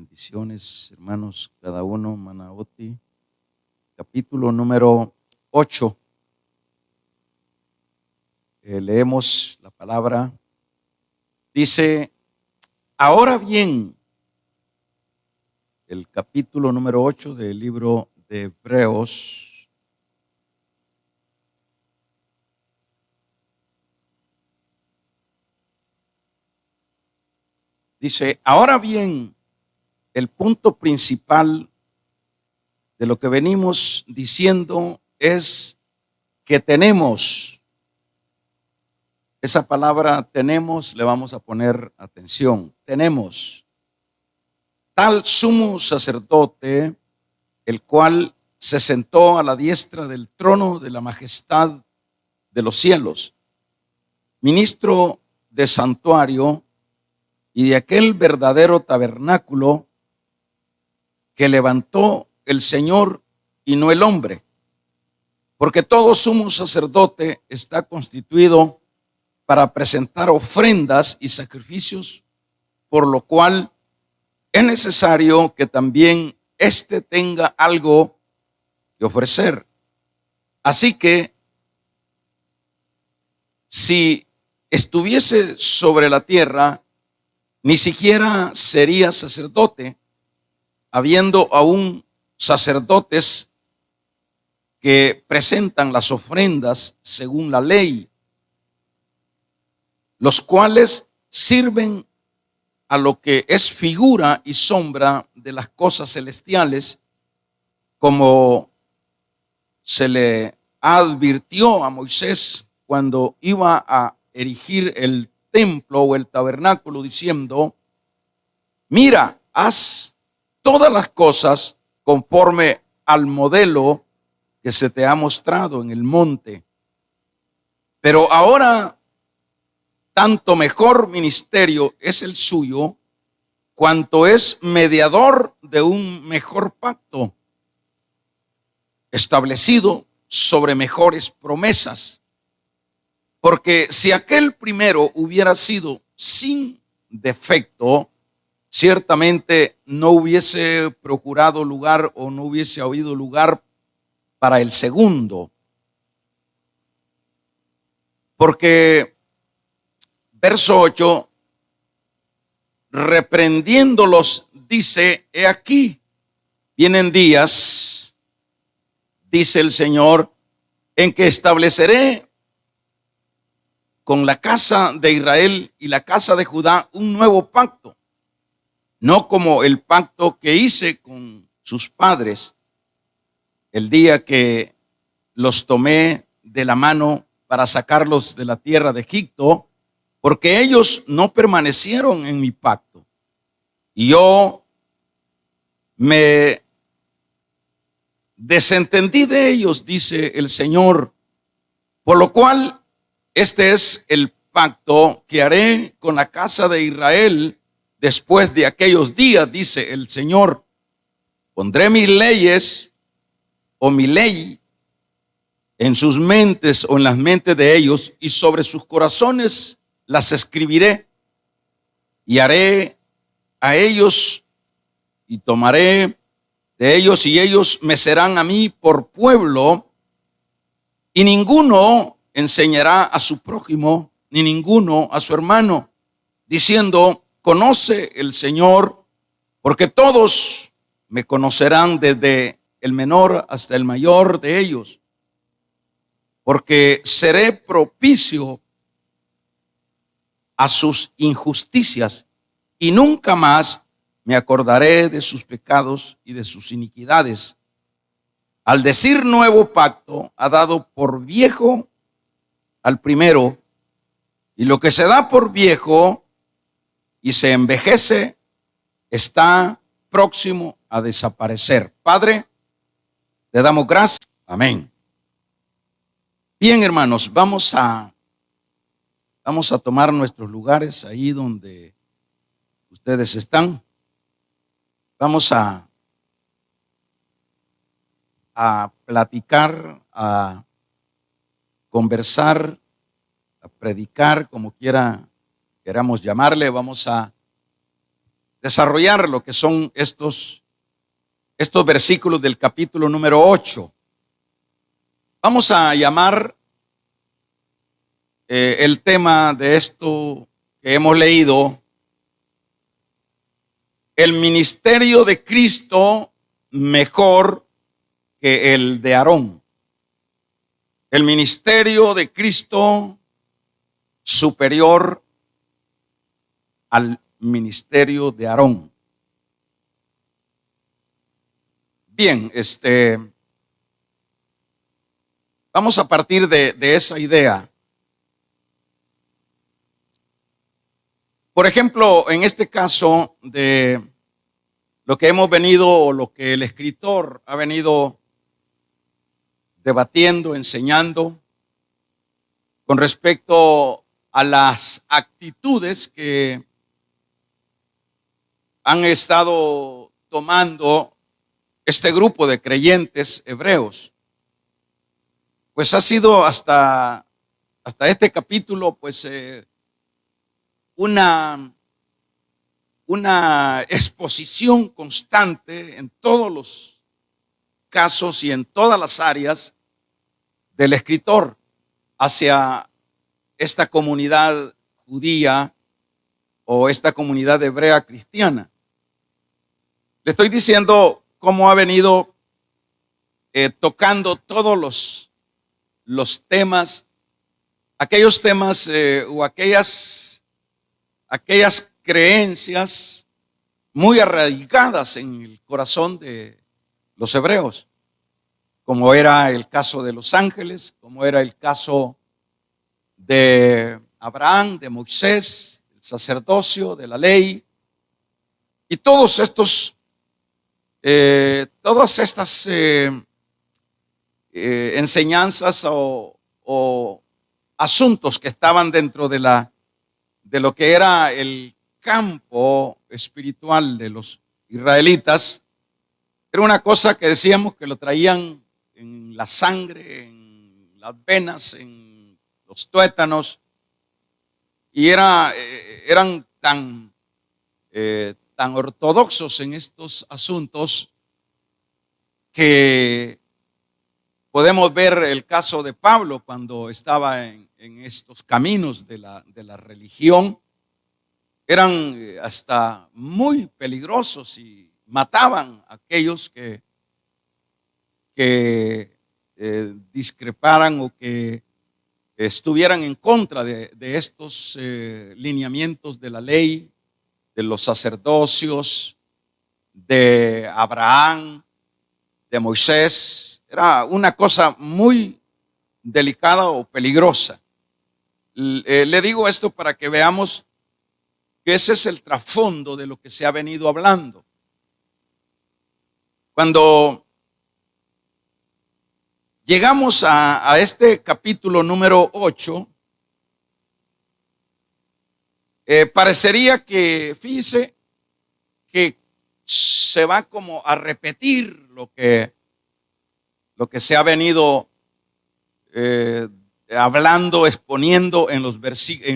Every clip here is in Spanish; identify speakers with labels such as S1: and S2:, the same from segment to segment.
S1: Bendiciones, hermanos, cada uno, Manaoti, capítulo número 8. Leemos la palabra. Dice, ahora bien, el capítulo número 8 del libro de Hebreos. Dice, ahora bien, el punto principal de lo que venimos diciendo es que tenemos, esa palabra tenemos, le vamos a poner atención, tenemos tal sumo sacerdote, el cual se sentó a la diestra del trono de la majestad de los cielos, ministro de santuario y de aquel verdadero tabernáculo que levantó el Señor y no el hombre, porque todo sumo sacerdote está constituido para presentar ofrendas y sacrificios, por lo cual es necesario que también éste tenga algo que ofrecer. Así que si estuviese sobre la tierra, ni siquiera sería sacerdote, habiendo aún sacerdotes que presentan las ofrendas según la ley, los cuales sirven a lo que es figura y sombra de las cosas celestiales, como se le advirtió a Moisés cuando iba a erigir el templo o el tabernáculo, diciendo, mira, haz todas las cosas conforme al modelo que se te ha mostrado en el monte. Pero ahora, tanto mejor ministerio es el suyo, cuanto es mediador de un mejor pacto, establecido sobre mejores promesas. Porque si aquel primero hubiera sido sin defecto, ciertamente no hubiese procurado lugar o no hubiese habido lugar para el segundo. Porque, verso 8, reprendiéndolos, dice, he aquí, vienen días, dice el Señor, en que estableceré con la casa de Israel y la casa de Judá un nuevo pacto, no como el pacto que hice con sus padres el día que los tomé de la mano para sacarlos de la tierra de Egipto, porque ellos no permanecieron en mi pacto. Y yo me desentendí de ellos, dice el Señor, por lo cual este es el pacto que haré con la casa de Israel después de aquellos días, dice el Señor. Pondré mis leyes o mi ley en sus mentes o en las mentes de ellos, y sobre sus corazones las escribiré, y haré a ellos y tomaré de ellos, y ellos me serán a mí por pueblo, y ninguno enseñará a su prójimo, ni ninguno a su hermano, diciendo, conoce el Señor, porque todos me conocerán, desde el menor hasta el mayor de ellos, porque seré propicio a sus injusticias y nunca más me acordaré de sus pecados y de sus iniquidades. Al decir nuevo pacto, ha dado por viejo al primero, y lo que se da por viejo y se envejece está próximo a desaparecer. Padre, te damos gracias. Amén. Bien, hermanos, vamos a tomar nuestros lugares ahí donde ustedes están. Vamos a platicar, a conversar, a predicar, como queramos llamarle. Vamos a desarrollar lo que son estos versículos del capítulo número 8. Vamos a llamar el tema de esto que hemos leído: el ministerio de Cristo mejor que el de Aarón. El ministerio de Cristo superior al ministerio de Aarón. Bien, vamos a partir de esa idea. Por ejemplo, en este caso de lo que hemos venido, o lo que el escritor ha venido debatiendo, enseñando, con respecto a las actitudes que han estado tomando este grupo de creyentes hebreos, pues ha sido hasta este capítulo, pues una exposición constante en todos los casos y en todas las áreas del escritor hacia esta comunidad judía o esta comunidad hebrea cristiana. Le estoy diciendo cómo ha venido tocando todos los temas, aquellos temas o aquellas creencias muy arraigadas en el corazón de los hebreos, como era el caso de los ángeles, como era el caso de Abraham, de Moisés, del sacerdocio, de la ley, y todos estos, todas estas enseñanzas o asuntos que estaban dentro de lo que era el campo espiritual de los israelitas. Era una cosa que decíamos que lo traían en la sangre, en las venas, en los tuétanos, y eran tan ortodoxos en estos asuntos que podemos ver el caso de Pablo cuando estaba en estos caminos de la religión. Eran hasta muy peligrosos y mataban a aquellos que discreparan o que estuvieran en contra de estos lineamientos de la ley, de los sacerdocios, de Abraham, de Moisés. Era una cosa muy delicada o peligrosa. Le digo esto para que veamos que ese es el trasfondo de lo que se ha venido hablando. Cuando llegamos a este capítulo número 8, parecería que, fíjese, que se va como a repetir lo que se ha venido hablando, exponiendo en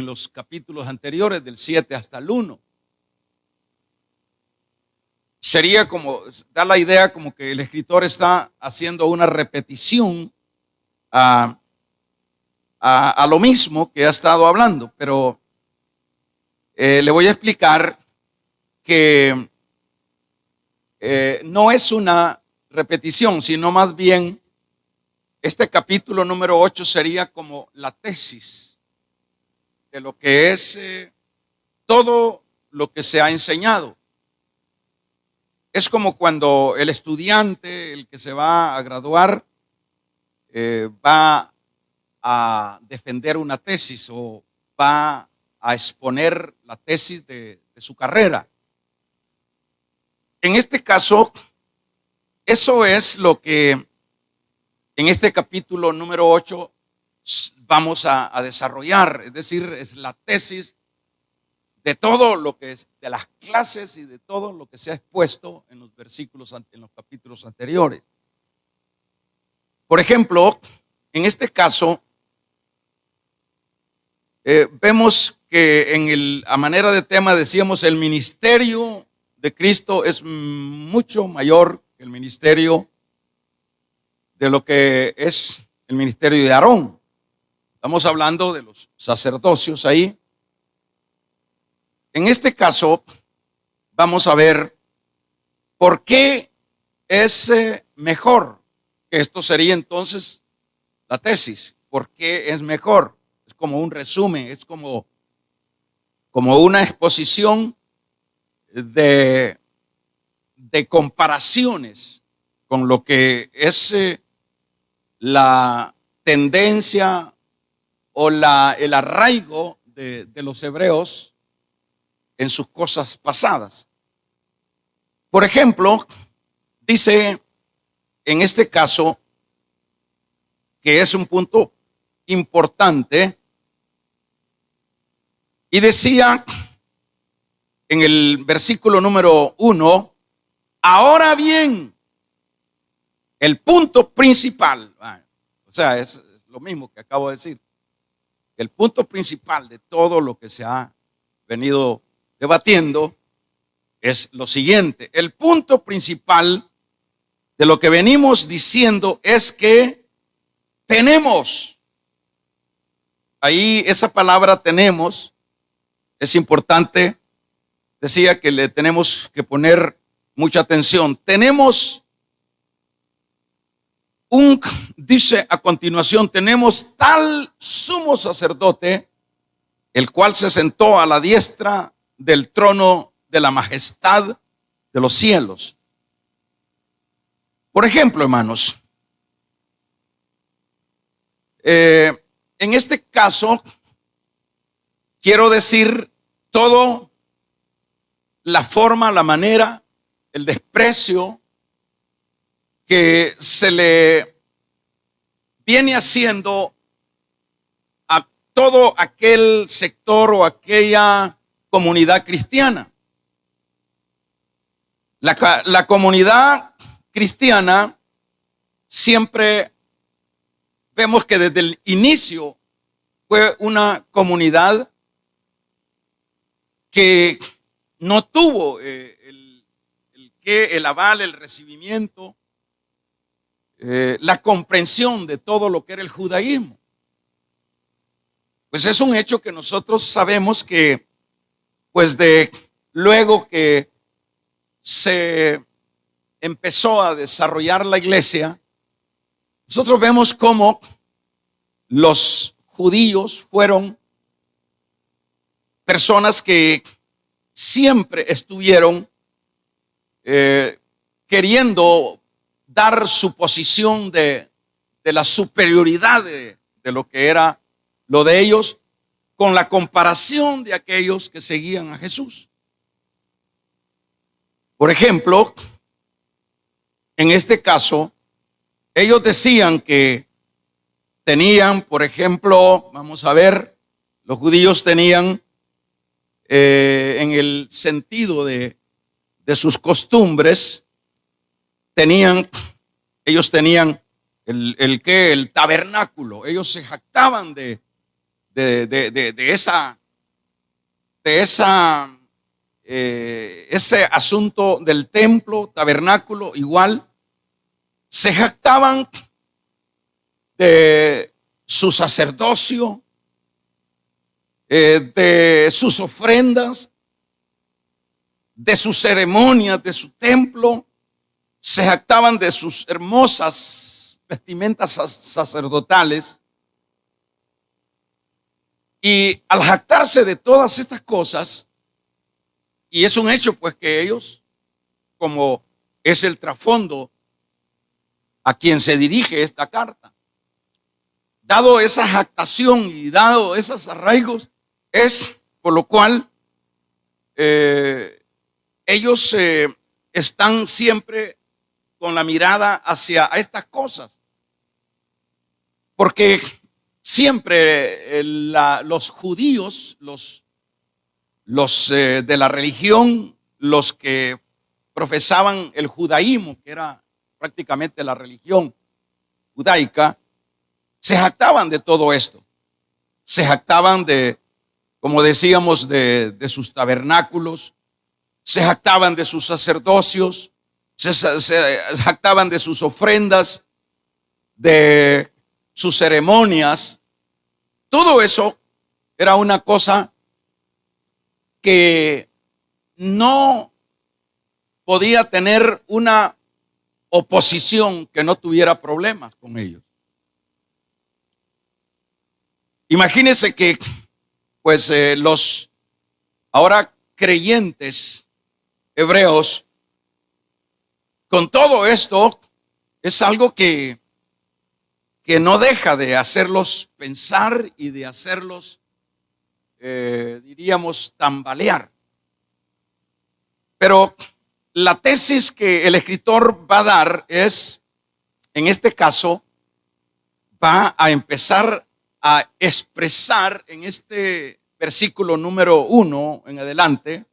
S1: los capítulos anteriores, del 7 hasta el 1. Sería como, da la idea como que el escritor está haciendo una repetición a lo mismo que ha estado hablando, pero le voy a explicar que no es una repetición, sino más bien este capítulo número 8 sería como la tesis de lo que es todo lo que se ha enseñado. Es como cuando el estudiante, el que se va a graduar, va a defender una tesis o va a exponer la tesis de su carrera. En este caso, eso es lo que en este capítulo número 8 vamos a desarrollar. Es decir, es la tesis de todo lo que es, de las clases y de todo lo que se ha expuesto en los versículos, en los capítulos anteriores. Por ejemplo, en este caso, vemos que a manera de tema decíamos el ministerio de Cristo es mucho mayor que el ministerio de lo que es el ministerio de Aarón. Estamos hablando de los sacerdocios ahí. En este caso, vamos a ver por qué es mejor. Esto sería entonces la tesis. ¿Por qué es mejor? Es como un resumen, es como una exposición de comparaciones con lo que es la tendencia o el arraigo de los hebreos en sus cosas pasadas. Por ejemplo, dice en este caso que es un punto importante y decía en el versículo número 1, ahora bien, el punto principal, o sea, es lo mismo que acabo de decir, el punto principal de todo lo que se ha venido debatiendo es lo siguiente. El punto principal de lo que venimos diciendo es que tenemos, ahí esa palabra tenemos, es importante, decía que le tenemos que poner mucha atención. Tenemos dice a continuación, tenemos tal sumo sacerdote, el cual se sentó a la diestra del trono de la majestad de los cielos. Por ejemplo, hermanos, en este caso, quiero decir todo la forma, la manera, el desprecio que se le viene haciendo a todo aquel sector o aquella comunidad cristiana. La comunidad cristiana siempre vemos que desde el inicio fue una comunidad que no tuvo el aval, el recibimiento, la comprensión de todo lo que era el judaísmo. Pues es un hecho que nosotros sabemos que, pues luego que se empezó a desarrollar la iglesia, nosotros vemos cómo los judíos fueron personas que siempre estuvieron queriendo dar su posición de la superioridad de lo que era lo de ellos con la comparación de aquellos que seguían a Jesús. Por ejemplo, en este caso, ellos decían que tenían, por ejemplo, vamos a ver, los judíos tenían en el sentido de sus costumbres, ellos tenían el tabernáculo. Ellos se jactaban de ese asunto del templo, tabernáculo, igual. Se jactaban de su sacerdocio, de sus ofrendas, de sus ceremonias, de su templo. Se jactaban de sus hermosas vestimentas sacerdotales. Y al jactarse de todas estas cosas, y es un hecho pues que ellos, como es el trasfondo a quien se dirige esta carta, dado esa jactación y dado esos arraigos, es por lo cual ellos están siempre con la mirada hacia estas cosas, porque siempre los judíos, los de la religión, los que profesaban el judaísmo, que era prácticamente la religión judaica, se jactaban de todo esto. Se jactaban de, como decíamos, de sus tabernáculos, se jactaban de sus sacerdocios, se jactaban de sus ofrendas, de sus ceremonias. Todo eso era una cosa que no podía tener una oposición que no tuviera problemas con ellos. Imagínense que pues los ahora creyentes hebreos, con todo esto, es algo que no deja de hacerlos pensar y de hacerlos, diríamos, tambalear. Pero la tesis que el escritor va a dar es, en este caso, va a empezar a expresar en este versículo número 1 en adelante,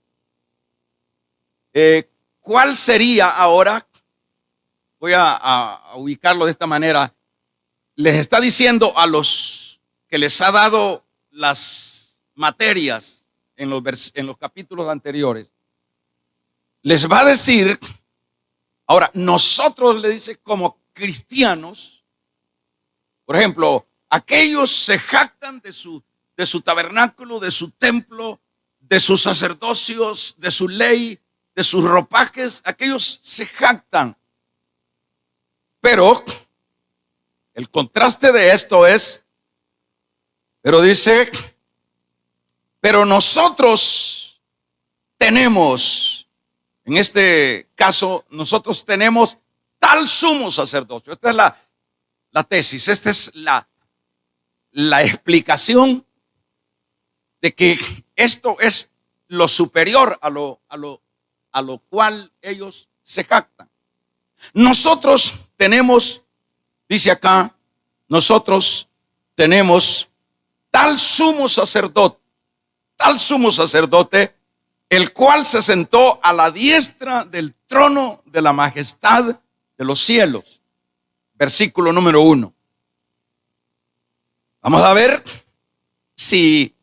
S1: ¿cuál sería ahora? Voy a ubicarlo de esta manera. Les está diciendo a los que les ha dado las materias en los capítulos anteriores, les va a decir, ahora nosotros, le dice, como cristianos, por ejemplo, aquellos se jactan de su tabernáculo, de su templo, de sus sacerdocios, de su ley, de sus ropajes, aquellos se jactan. Pero el contraste de esto es, pero dice, pero nosotros tenemos, en este caso, nosotros tenemos tal sumo sacerdocio. Esta es la tesis, esta es la explicación de que esto es lo superior a lo cual ellos se jactan. Nosotros tenemos, dice acá, nosotros tenemos tal sumo sacerdote, el cual se sentó a la diestra del trono de la majestad de los cielos. Versículo número 1. Vamos a ver si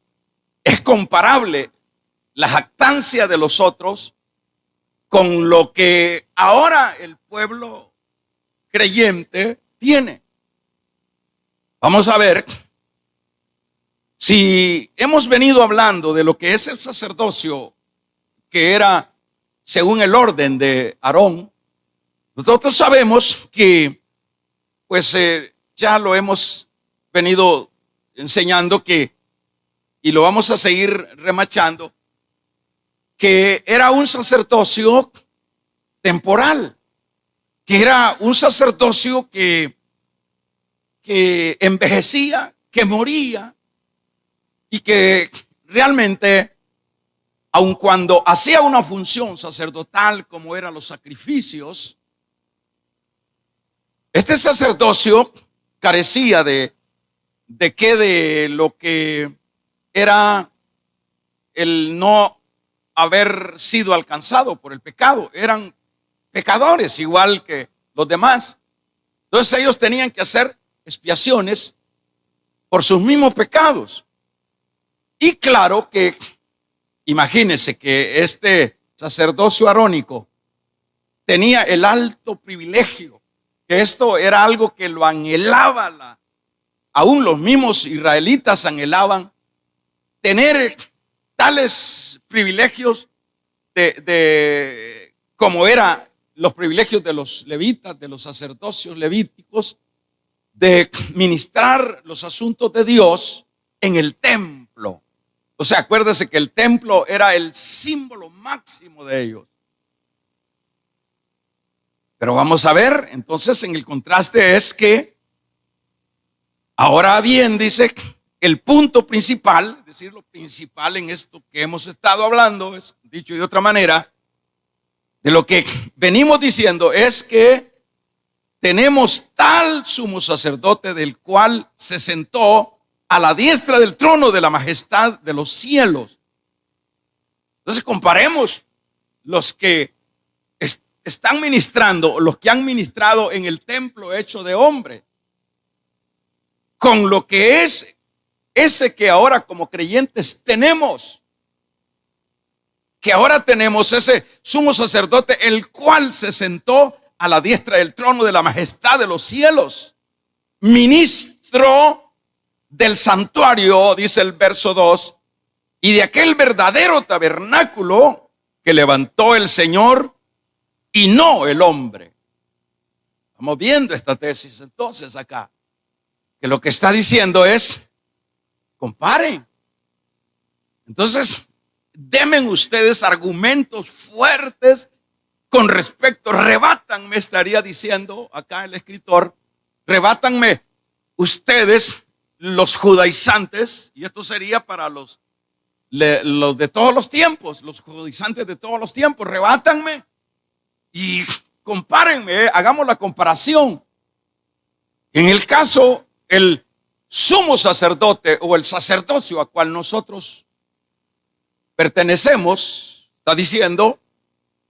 S1: es comparable la jactancia de los otros con lo que ahora el pueblo creyente tiene. Vamos a ver si hemos venido hablando de lo que es el sacerdocio que era según el orden de Aarón. Nosotros sabemos que pues ya lo hemos venido enseñando y lo vamos a seguir remachando, que era un sacerdocio temporal, que era un sacerdocio que envejecía, que moría, y que realmente, aun cuando hacía una función sacerdotal como eran los sacrificios, este sacerdocio carecía de lo que era el no haber sido alcanzado por el pecado. Eran pecadores igual que los demás. Entonces ellos tenían que hacer expiaciones por sus mismos pecados. Y claro que, imagínense que este sacerdocio arónico tenía el alto privilegio, que esto era algo que lo anhelaba, aún los mismos israelitas anhelaban tener tales privilegios como eran los privilegios de los levitas, de los sacerdocios levíticos, de ministrar los asuntos de Dios en el templo. O sea, acuérdese que el templo era el símbolo máximo de ellos. Pero vamos a ver, entonces en el contraste es que, ahora bien, dice, el punto principal, es decir, lo principal en esto que hemos estado hablando, es dicho de otra manera, de lo que venimos diciendo es que tenemos tal sumo sacerdote del cual se sentó a la diestra del trono de la majestad de los cielos. Entonces comparemos los que están ministrando, los que han ministrado en el templo hecho de hombre, con lo que es ese que ahora como creyentes tenemos, que ahora tenemos ese sumo sacerdote, el cual se sentó a la diestra del trono de la majestad de los cielos, ministro del santuario, dice el verso 2, y de aquel verdadero tabernáculo que levantó el Señor y no el hombre. Estamos viendo esta tesis entonces acá, que lo que está diciendo es, comparen. Entonces, denme ustedes argumentos fuertes con respecto, rebátanme, estaría diciendo acá el escritor, rebátanme ustedes los judaizantes, y esto sería para los de todos los tiempos, los judaizantes de todos los tiempos, rebátanme y compárenme, hagamos la comparación. En el caso, el sumo sacerdote o el sacerdocio a cual nosotros pertenecemos, está diciendo,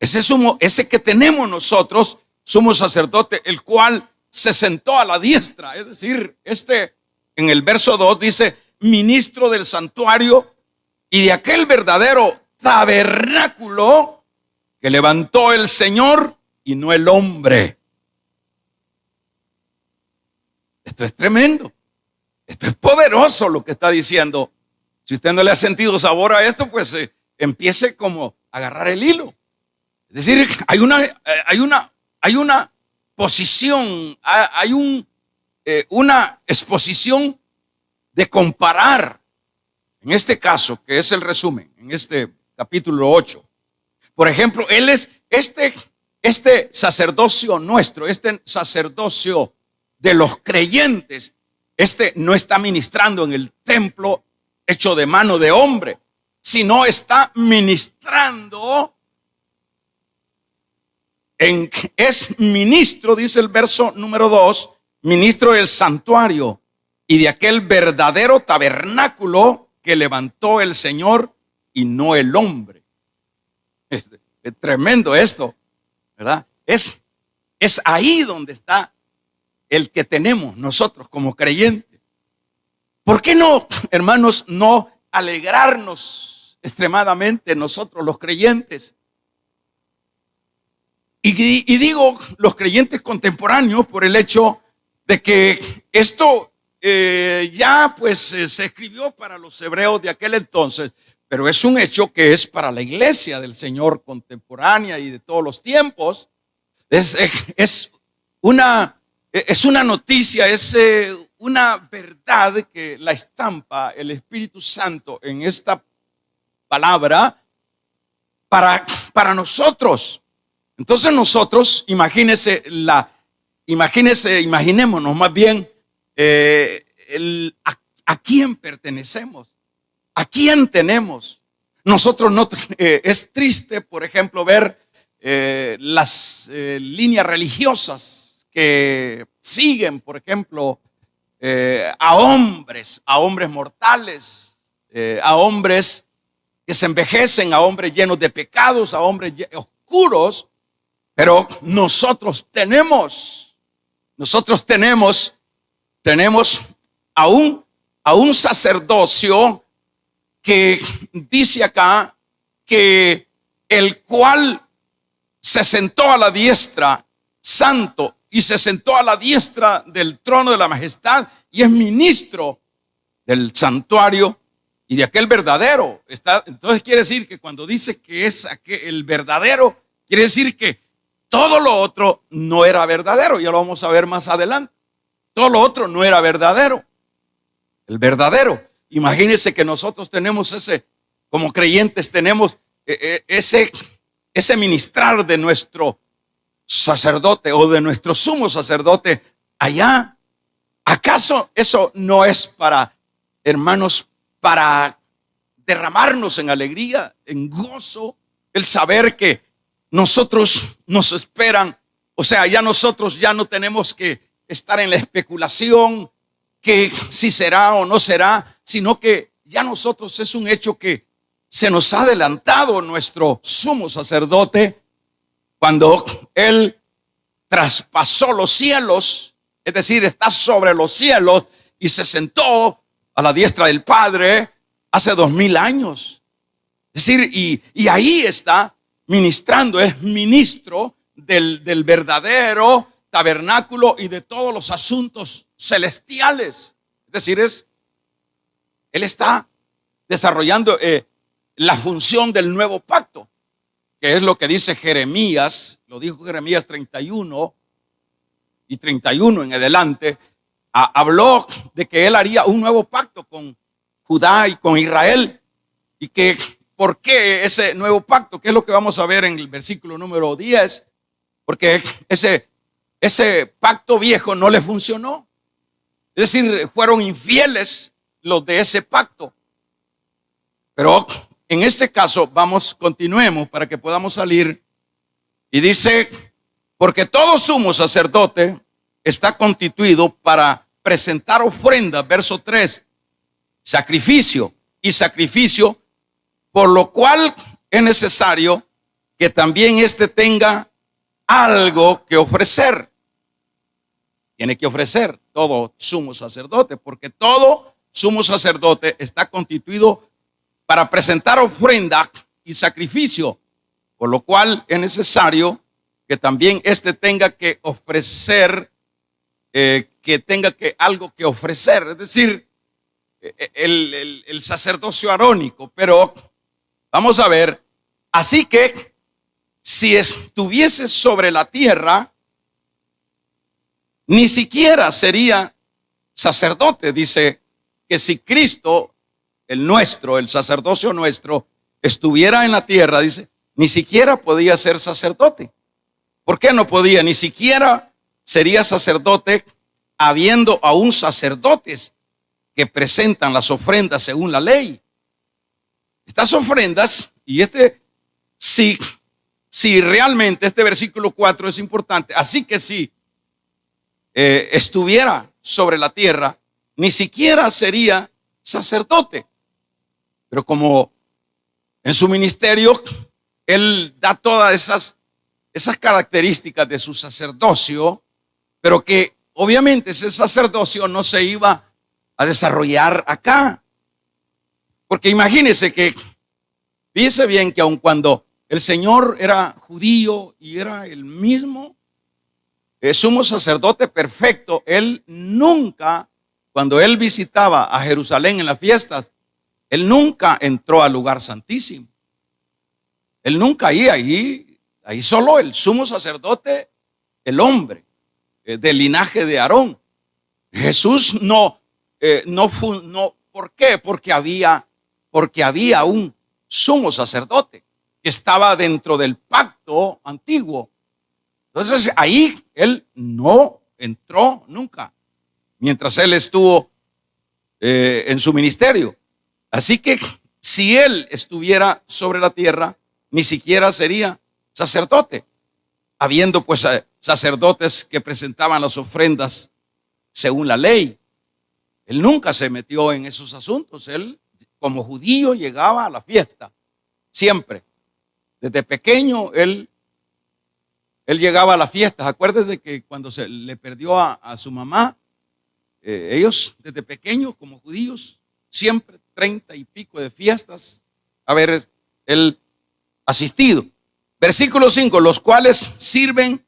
S1: ese que tenemos nosotros, sumo sacerdote, el cual se sentó a la diestra, es decir, en el verso 2 dice, ministro del santuario y de aquel verdadero tabernáculo que levantó el Señor y no el hombre. Esto es tremendo. Esto es poderoso lo que está diciendo. Si usted no le ha sentido sabor a esto, pues empiece como a agarrar el hilo. Es decir, hay una posición, hay una exposición de comparar. En este caso, que es el resumen, en este capítulo 8. Por ejemplo, él es este sacerdocio nuestro, este sacerdocio de los creyentes, no está ministrando en el templo hecho de mano de hombre, sino está ministrando es ministro, dice el verso número 2, ministro del santuario y de aquel verdadero tabernáculo que levantó el Señor y no el hombre. Es tremendo esto, ¿verdad? Es ahí donde está el que tenemos nosotros como creyentes. ¿Por qué no, hermanos, no alegrarnos extremadamente nosotros los creyentes? Y digo los creyentes contemporáneos por el hecho de que esto ya pues se escribió para los hebreos de aquel entonces, pero es un hecho que es para la iglesia del Señor contemporánea y de todos los tiempos. Es una noticia, es una verdad que la estampa el Espíritu Santo en esta palabra para nosotros. Entonces nosotros, imaginémonos más bien a quién pertenecemos, a quién tenemos. Nosotros no, es triste, por ejemplo, ver las líneas religiosas que siguen, por ejemplo, a hombres mortales, a hombres que se envejecen, a hombres llenos de pecados, a hombres oscuros. Pero nosotros tenemos a un sacerdocio que dice acá que el cual se sentó a la diestra, santo, y se sentó a la diestra del trono de la majestad y es ministro del santuario y de aquel verdadero. Entonces quiere decir que cuando dice que es el verdadero, quiere decir que todo lo otro no era verdadero. Ya lo vamos a ver más adelante. Todo lo otro no era verdadero. El verdadero. Imagínense que nosotros tenemos como creyentes tenemos ese ministrar de nuestro sacerdote o de nuestro sumo sacerdote allá. ¿Acaso eso no es para, hermanos, para derramarnos en alegría, en gozo, el saber que nosotros nos esperan? O sea, ya nosotros ya no tenemos que estar en la especulación que si será o no será, sino que ya nosotros es un hecho que se nos ha adelantado nuestro sumo sacerdote cuando él traspasó los cielos, es decir, está sobre los cielos y se sentó a la diestra del Padre hace 2000 años. Es decir, y ahí está ministrando, es ministro del verdadero tabernáculo y de todos los asuntos celestiales. Es decir, él está desarrollando la función del nuevo pacto, que es lo que dice Jeremías, lo dijo Jeremías 31 y 31 en adelante. Habló de que él haría un nuevo pacto con Judá y con Israel. Y que, ¿por qué ese nuevo pacto? ¿Qué es lo que vamos a ver en el versículo número 10? Porque ese pacto viejo no le funcionó. Es decir, fueron infieles los de ese pacto. Pero en este caso, continuemos para que podamos salir. Y dice, porque todo sumo sacerdote está constituido para presentar ofrenda, verso 3, sacrificio y sacrificio, por lo cual es necesario que también éste tenga algo que ofrecer. Tiene que ofrecer todo sumo sacerdote, porque todo sumo sacerdote está constituido para presentar ofrenda y sacrificio, por lo cual es necesario que también éste tenga que ofrecer, algo que ofrecer, es decir, el sacerdocio arónico. Pero vamos a ver, así que si estuviese sobre la tierra, ni siquiera sería sacerdote. Dice que si Cristo, el sacerdocio nuestro, estuviera en la tierra, dice, ni siquiera podía ser sacerdote. ¿Por qué no podía? Ni siquiera sería sacerdote, habiendo aún sacerdotes que presentan las según la ley. Estas ofrendas, y si realmente este versículo 4 es importante, así que si estuviera sobre la tierra, ni siquiera sería sacerdote. Pero como en su ministerio, él da todas esas características de su sacerdocio, pero que obviamente ese sacerdocio no se iba a desarrollar acá. Porque imagínense que, fíjese bien que aun cuando el Señor era judío y era el mismo sumo sacerdote perfecto, él nunca, cuando él visitaba a Jerusalén en las fiestas, él nunca entró al lugar santísimo. Él nunca ahí solo el sumo sacerdote, el hombre del linaje de Aarón. Jesús no, ¿por qué? Porque había un sumo sacerdote que estaba dentro del pacto antiguo. Entonces ahí él no entró nunca, mientras él estuvo en su ministerio. Así que si él estuviera sobre la tierra, ni siquiera sería sacerdote, habiendo pues sacerdotes que presentaban las ofrendas según la ley. Él nunca se metió en esos asuntos. Él, como judío, llegaba a la fiesta siempre. Desde pequeño él llegaba a las fiestas. Acuérdese que cuando se le perdió a su mamá, ellos desde pequeños como judíos siempre 30 y pico de fiestas haber él asistido. Versículo 5, los cuales sirven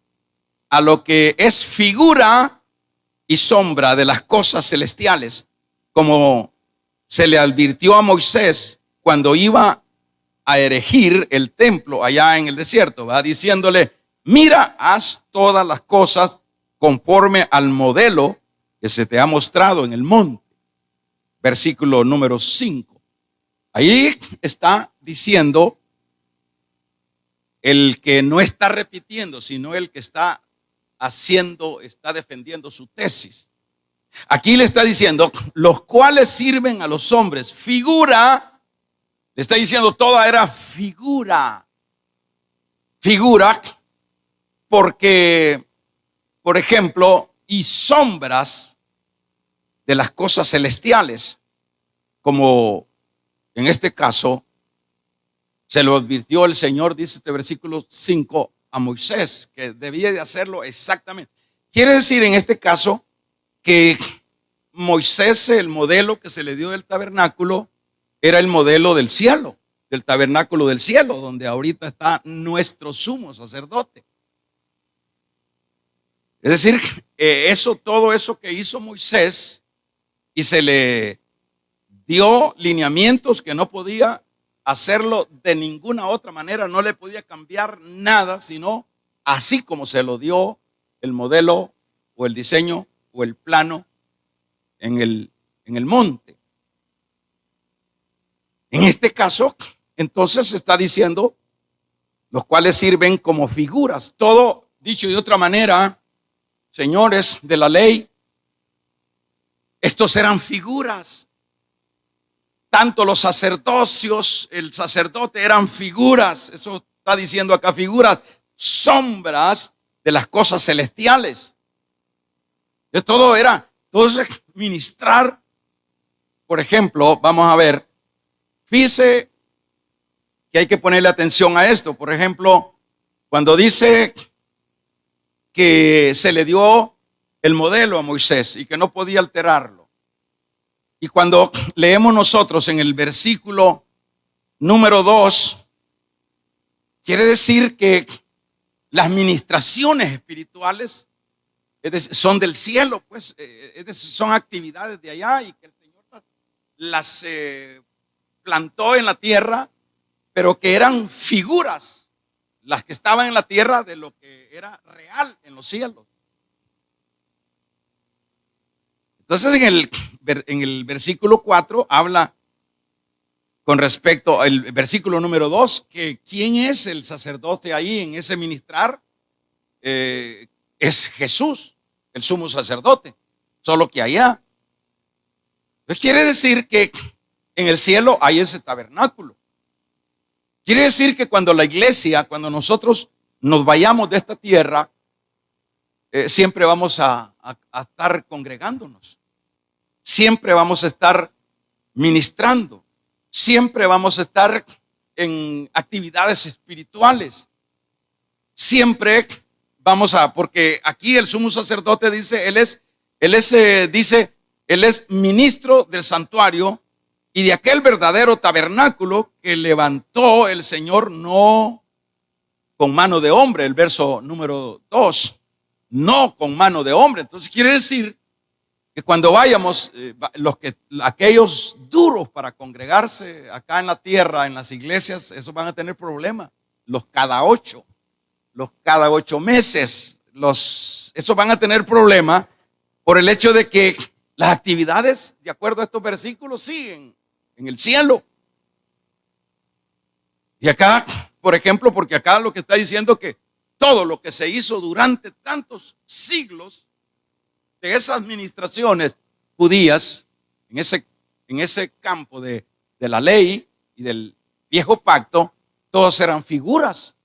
S1: a lo que es figura y sombra de las cosas celestiales, como se le advirtió a Moisés cuando iba a erigir el templo allá en el desierto, va diciéndole, mira, haz todas las cosas conforme al modelo que se te ha mostrado en el monte. Versículo número 5. Ahí está diciendo el que no está repitiendo, sino el que está defendiendo su tesis. Aquí le está diciendo, los cuales sirven a los hombres, figura, le está diciendo, toda era figura, porque, por ejemplo, y sombras de las cosas celestiales, como en este caso se lo advirtió el Señor, dice este versículo 5, a Moisés, que debía de hacerlo exactamente. Quiere decir en este caso que Moisés, el modelo que se le dio del tabernáculo, era el modelo del cielo. del tabernáculo del cielo, donde ahorita está nuestro sumo sacerdote. Es decir, todo eso que hizo Moisés, y se le dio lineamientos que no podía hacerlo de ninguna otra manera, no le podía cambiar nada, sino así como se lo dio el modelo o el diseño o el plano en el monte. En este caso, entonces está diciendo, los cuales sirven como figuras. Todo, dicho de otra manera, señores de la ley, estos eran figuras. Tanto los sacerdocios, el sacerdote eran figuras. Eso está diciendo acá, figuras, sombras de las cosas celestiales. Todo es ministrar. Por ejemplo, vamos a ver, fíjese que hay que ponerle atención a esto. Por ejemplo, cuando dice que se le dio el modelo a Moisés y que no podía alterarlo. Y cuando leemos nosotros en el versículo número 2, quiere decir que las ministraciones espirituales son del cielo, pues, son actividades de allá y que el Señor las plantó en la tierra, pero que eran figuras, las que estaban en la tierra de lo que era real en los cielos. Entonces en el versículo 4 habla con respecto al versículo número 2, que quién es el sacerdote ahí en ese ministrar, es Jesús, el sumo sacerdote, solo que allá. Entonces quiere decir que en el cielo hay ese tabernáculo. Quiere decir que cuando la iglesia, cuando nosotros nos vayamos de esta tierra, siempre vamos a estar congregándonos. Siempre vamos a estar ministrando. Siempre vamos a estar en actividades espirituales. Siempre porque aquí el sumo sacerdote dice, él es ministro del santuario y de aquel verdadero tabernáculo que levantó el Señor, no con mano de hombre, el verso número 2, no con mano de hombre. Entonces quiere decir que cuando vayamos, aquellos duros para congregarse acá en la tierra, en las iglesias, esos van a tener problemas. Los cada 8 meses, esos van a tener problemas por el hecho de que las actividades, de acuerdo a estos versículos, siguen en el cielo. Y acá, por ejemplo, porque acá lo que está diciendo que todo lo que se hizo durante tantos siglos de esas administraciones judías, en ese campo de la ley y del viejo pacto, todos eran figuras.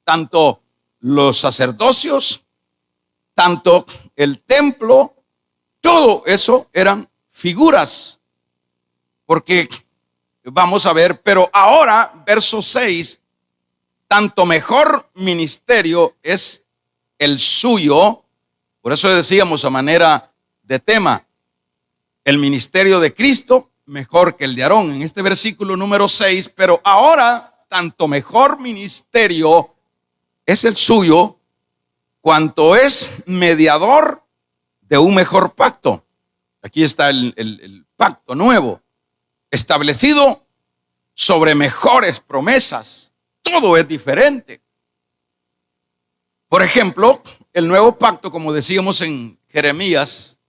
S1: Tanto los sacerdocios, tanto el templo, todo eso eran figuras. Porque vamos a ver, pero ahora, verso 6, tanto mejor ministerio es el suyo. Por eso decíamos a manera de tema, el ministerio de Cristo mejor que el de Aarón, en este versículo número 6, pero ahora tanto mejor ministerio es el suyo, cuanto es mediador de un mejor pacto. Aquí está el pacto nuevo, establecido sobre mejores promesas. Todo es diferente. Por ejemplo, el nuevo pacto, como decíamos en Jeremías,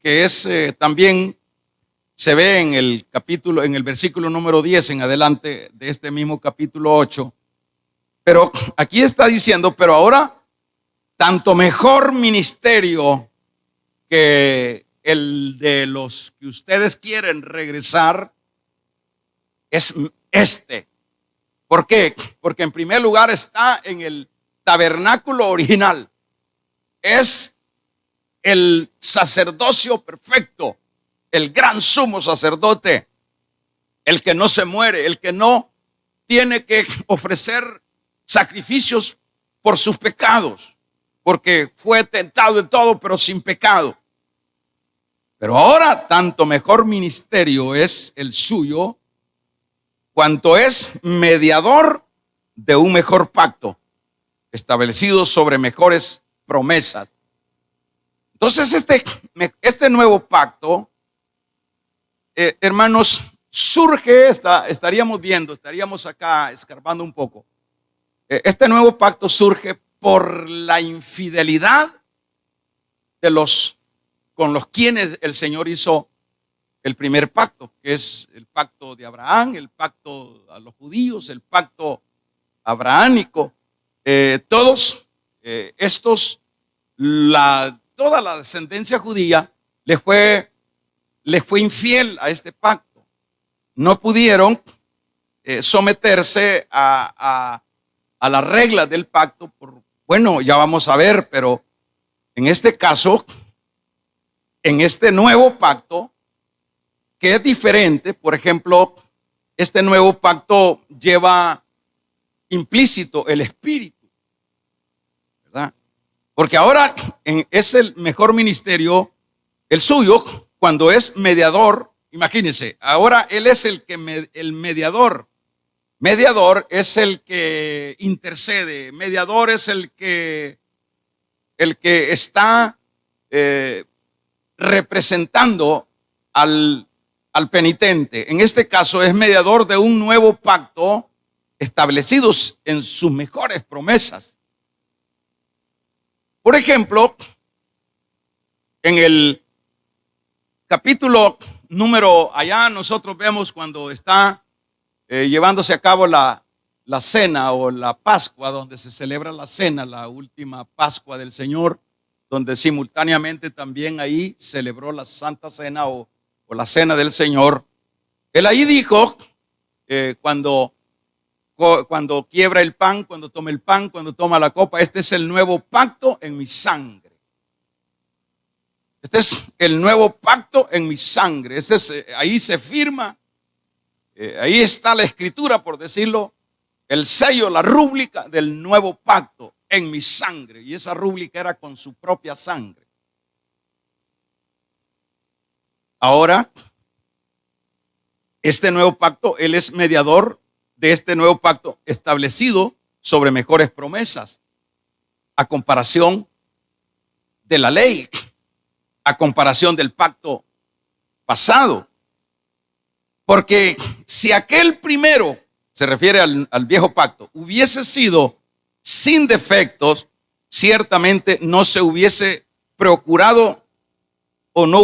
S1: que es también se ve en el versículo número 10 en adelante de este mismo capítulo 8. Pero aquí está diciendo, pero ahora tanto mejor ministerio que el de los que ustedes quieren regresar es este. ¿Por qué? Porque en primer lugar está en el tabernáculo original. Es el sacerdocio perfecto, el gran sumo sacerdote, el que no se muere, el que no tiene que ofrecer sacrificios por sus pecados, porque fue tentado en todo, pero sin pecado. Pero ahora tanto mejor ministerio es el suyo, cuanto es mediador de un mejor pacto, establecido sobre mejores promesas. Entonces este nuevo pacto, hermanos, surge, estaríamos acá escarbando un poco. Este nuevo pacto surge por la infidelidad de los con los quienes el Señor hizo el primer pacto, que es el pacto de Abraham, el pacto a los judíos, el pacto abrahámico. Todos estos, toda la descendencia judía le fue infiel a este pacto. No pudieron someterse a las reglas del pacto. Bueno, ya vamos a ver, pero en este caso, en este nuevo pacto, que es diferente, por ejemplo, este nuevo pacto lleva implícito el Espíritu, ¿verdad? Porque ahora es el mejor ministerio, el suyo, cuando es mediador. Imagínense, ahora él es el mediador. Mediador es el que intercede. Mediador es el que está representando al penitente. En este caso es mediador de un nuevo pacto establecidos en sus mejores promesas. Por ejemplo, en el capítulo número, allá nosotros vemos cuando está llevándose a cabo la cena o la Pascua, donde se celebra la cena, la última Pascua del Señor, donde simultáneamente también ahí celebró la Santa Cena o la Cena del Señor. Él ahí dijo, cuando quiebra el pan, cuando toma el pan, cuando toma la copa, este es el nuevo pacto en mi sangre. Este es el nuevo pacto en mi sangre. Ahí se firma, ahí está la escritura, por decirlo, el sello, la rúbrica del nuevo pacto en mi sangre. Y esa rúbrica era con su propia sangre. Ahora, este nuevo pacto, él es mediador de este nuevo pacto establecido sobre mejores promesas, a comparación de la ley, a comparación del pacto pasado. Porque si aquel primero, se refiere al viejo pacto, hubiese sido sin defectos, ciertamente no se hubiese procurado o no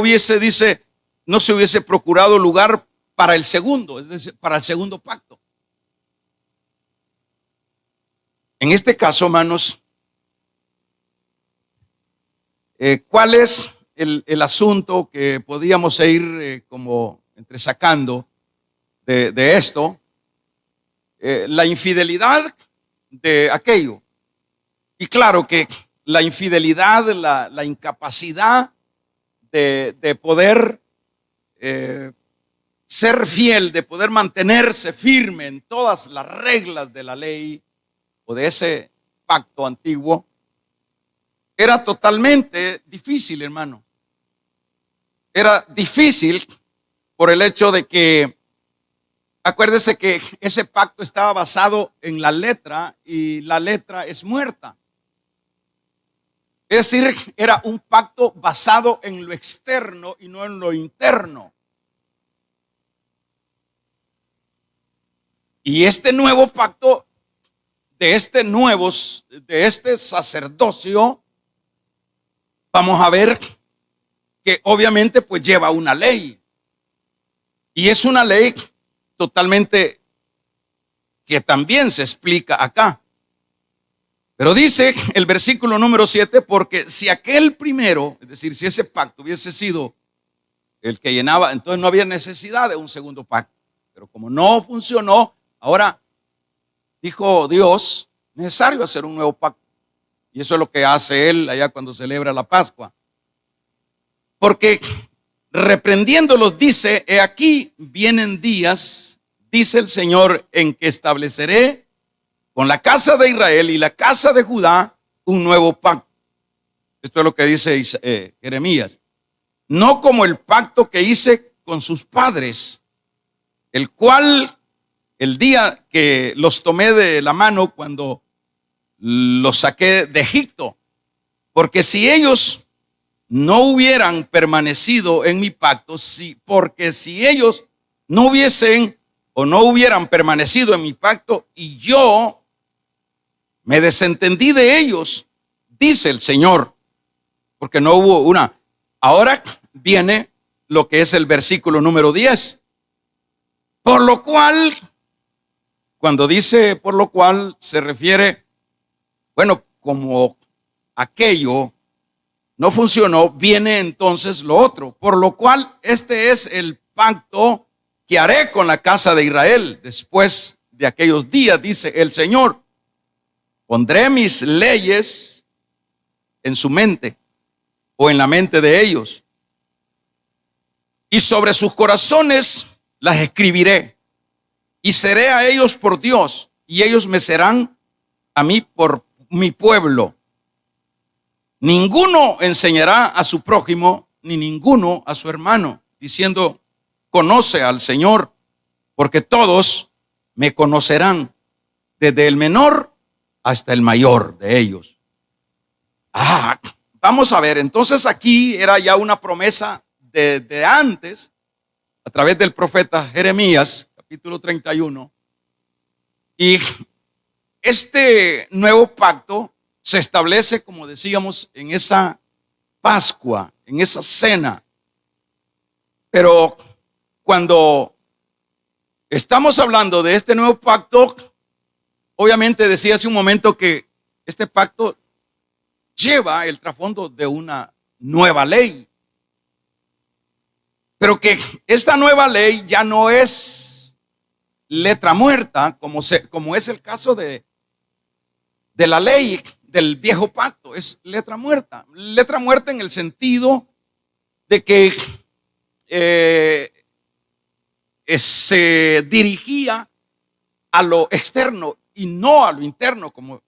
S1: se hubiese procurado lugar para el segundo, es decir, para el segundo pacto. En este caso, hermanos, ¿cuál es el asunto que podíamos ir como entresacando de esto? La infidelidad de aquello. Y claro que la infidelidad, la incapacidad de poder ser fiel, de poder mantenerse firme en todas las reglas de la ley o de ese pacto antiguo, era totalmente difícil, hermano. Era difícil por el hecho de que, acuérdese que ese pacto estaba basado en la letra y la letra es muerta. Es decir, era un pacto basado en lo externo y no en lo interno. Y este nuevo pacto de este sacerdocio, vamos a ver que obviamente pues lleva una ley. Y es una ley totalmente que también se explica acá. Pero dice el versículo número 7, porque si aquel primero, es decir, si ese pacto hubiese sido el que llenaba, entonces no había necesidad de un segundo pacto. Pero como no funcionó, ahora dijo Dios, necesario hacer un nuevo pacto. Y eso es lo que hace él allá cuando celebra la Pascua. Porque reprendiéndolos dice, he aquí vienen días, dice el Señor, en que estableceré con la casa de Israel y la casa de Judá un nuevo pacto. Esto es lo que dice Jeremías. No como el pacto que hice con sus padres, el cual el día que los tomé de la mano cuando los saqué de Egipto. Porque si ellos no hubieran permanecido en mi pacto, porque si ellos no hubiesen o no hubieran permanecido en mi pacto y yo me desentendí de ellos, dice el Señor, porque no hubo una. Ahora viene lo que es el versículo número 10. Por lo cual, cuando dice por lo cual, se refiere, bueno, como aquello no funcionó, viene entonces lo otro. Por lo cual, este es el pacto que haré con la casa de Israel después de aquellos días, dice el Señor. Pondré mis leyes en su mente o en la mente de ellos, y sobre sus corazones las escribiré, y seré a ellos por Dios, y ellos me serán a mí por mi pueblo. Ninguno enseñará a su prójimo, ni ninguno a su hermano, diciendo, conoce al Señor, porque todos me conocerán, desde el menor hasta el mayor de ellos. Vamos a ver, entonces aquí era ya una promesa de antes, a través del profeta Jeremías, capítulo 31. Y este nuevo pacto se establece, como decíamos, en esa Pascua, en esa cena. Pero cuando estamos hablando de este nuevo pacto, obviamente decía hace un momento que este pacto lleva el trasfondo de una nueva ley. Pero que esta nueva ley ya no es letra muerta, como es el caso de la ley del viejo pacto. Es letra muerta. Letra muerta en el sentido de que se dirigía a lo externo y no a lo interno, como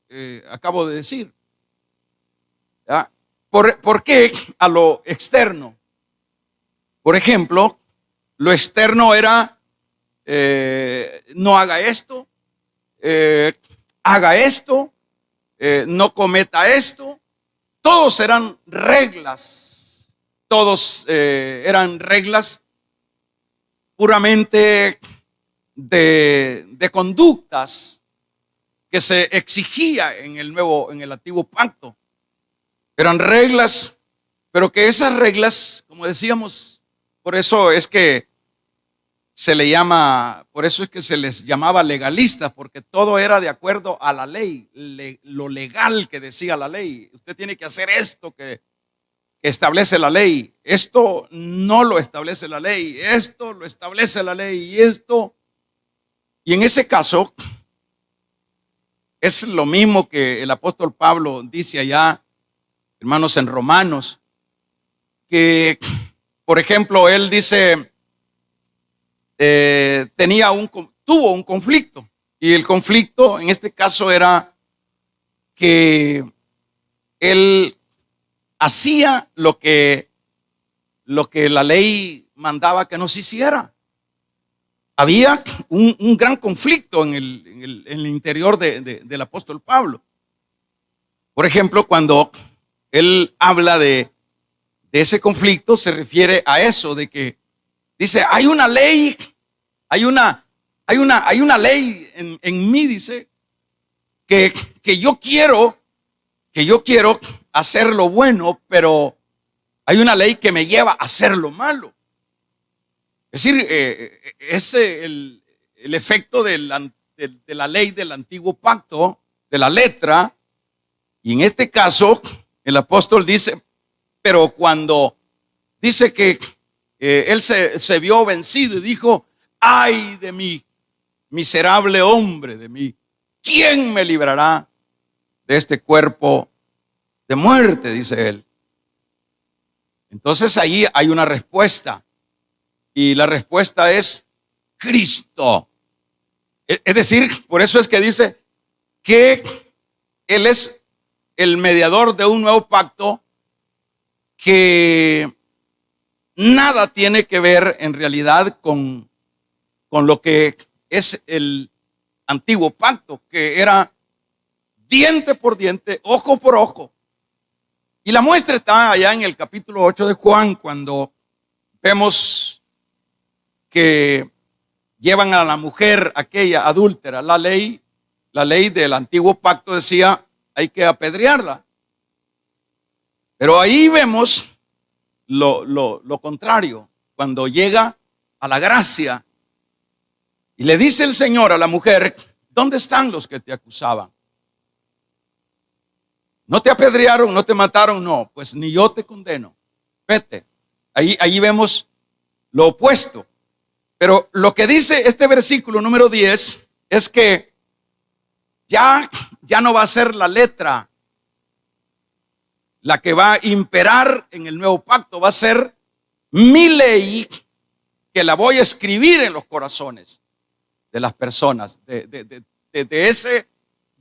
S1: acabo de decir. ¿Por qué a lo externo? Por ejemplo, lo externo era no haga esto, haga esto, no cometa esto. Todos eran reglas, eran reglas puramente de conductas que se exigía en el antiguo pacto. Eran reglas, pero que esas reglas, como decíamos, por eso es que se les llamaba legalistas, porque todo era de acuerdo a la ley, lo legal que decía la ley. Usted tiene que hacer esto que establece la ley. Esto no lo establece la ley. Esto lo establece la ley. Y esto. Y en ese caso, es lo mismo que el apóstol Pablo dice allá, hermanos, en Romanos, que, por ejemplo, él dice, tuvo un conflicto, y el conflicto en este caso era que él hacía lo que la ley mandaba que no se hiciera. Había un gran conflicto en el interior del apóstol Pablo. Por ejemplo, cuando él habla de ese conflicto, se refiere a eso, de que dice, hay una ley, hay una ley en mí, dice, que yo quiero hacer lo bueno, pero hay una ley que me lleva a hacer lo malo. Es decir, es el efecto de la ley del antiguo pacto, de la letra. Y en este caso, el apóstol dice, pero cuando dice que él se vio vencido y dijo, ay de mí, miserable hombre de mí, ¿quién me librará de este cuerpo de muerte? Dice él. Entonces ahí hay una respuesta, y la respuesta es Cristo. Es decir, por eso es que dice que Él es el mediador de un nuevo pacto que nada tiene que ver en realidad con lo que es el antiguo pacto, que era diente por diente, ojo por ojo. Y la muestra está allá en el capítulo 8 de Juan, cuando vemos que llevan a la mujer aquella adúltera. La ley del antiguo pacto decía, hay que apedrearla. Pero ahí vemos lo contrario, cuando llega a la gracia y le dice el Señor a la mujer, ¿dónde están los que te acusaban? ¿No te apedrearon, no te mataron? No, pues ni yo te condeno. Vete. Ahí vemos lo opuesto. Pero lo que dice este versículo número 10 es que ya no va a ser la letra la que va a imperar en el nuevo pacto, va a ser mi ley, que la voy a escribir en los corazones de las personas, de ese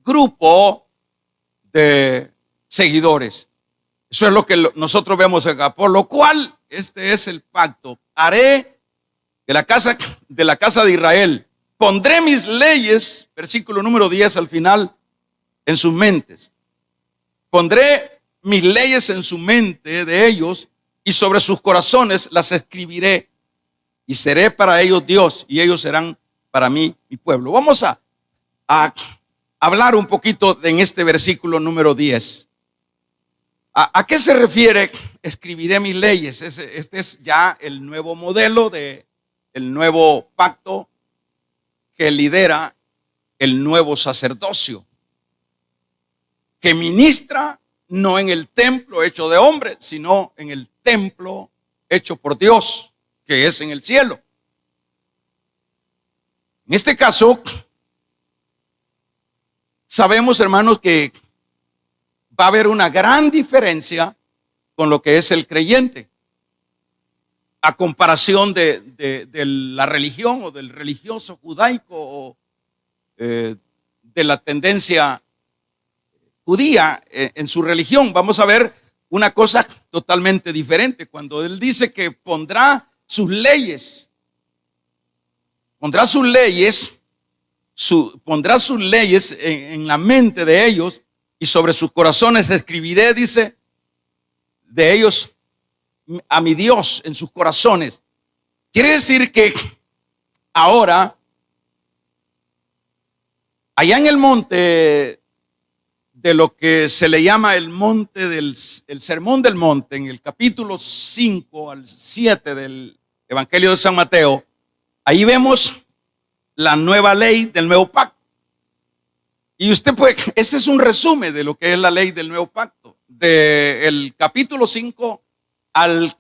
S1: grupo de seguidores. Eso es lo que nosotros vemos acá. Por lo cual, este es el pacto. Haré de la casa de Israel, pondré mis leyes, versículo número 10 al final, en sus mentes. Pondré mis leyes en su mente de ellos, y sobre sus corazones las escribiré, y seré para ellos Dios, y ellos serán para mí mi pueblo. Vamos a hablar un poquito en este versículo número 10. ¿A qué se refiere? Escribiré mis leyes. Este es ya el nuevo modelo del nuevo pacto que lidera el nuevo sacerdocio, que ministra no en el templo hecho de hombre, sino en el templo hecho por Dios, que es en el cielo. En este caso, sabemos, hermanos, que va a haber una gran diferencia con lo que es el creyente, a comparación de la religión o del religioso judaico o de la tendencia judía en su religión. Vamos a ver una cosa totalmente diferente. Cuando él dice que pondrá sus leyes en la mente de ellos, y sobre sus corazones escribiré, dice, de ellos a mi Dios en sus corazones. Quiere decir que ahora, allá en el monte de lo que se le llama el monte el sermón del monte, en el capítulo 5 al 7 del Evangelio de San Mateo, ahí vemos la nueva ley del nuevo pacto. Y ese es un resumen de lo que es la ley del nuevo pacto, del capítulo 5 al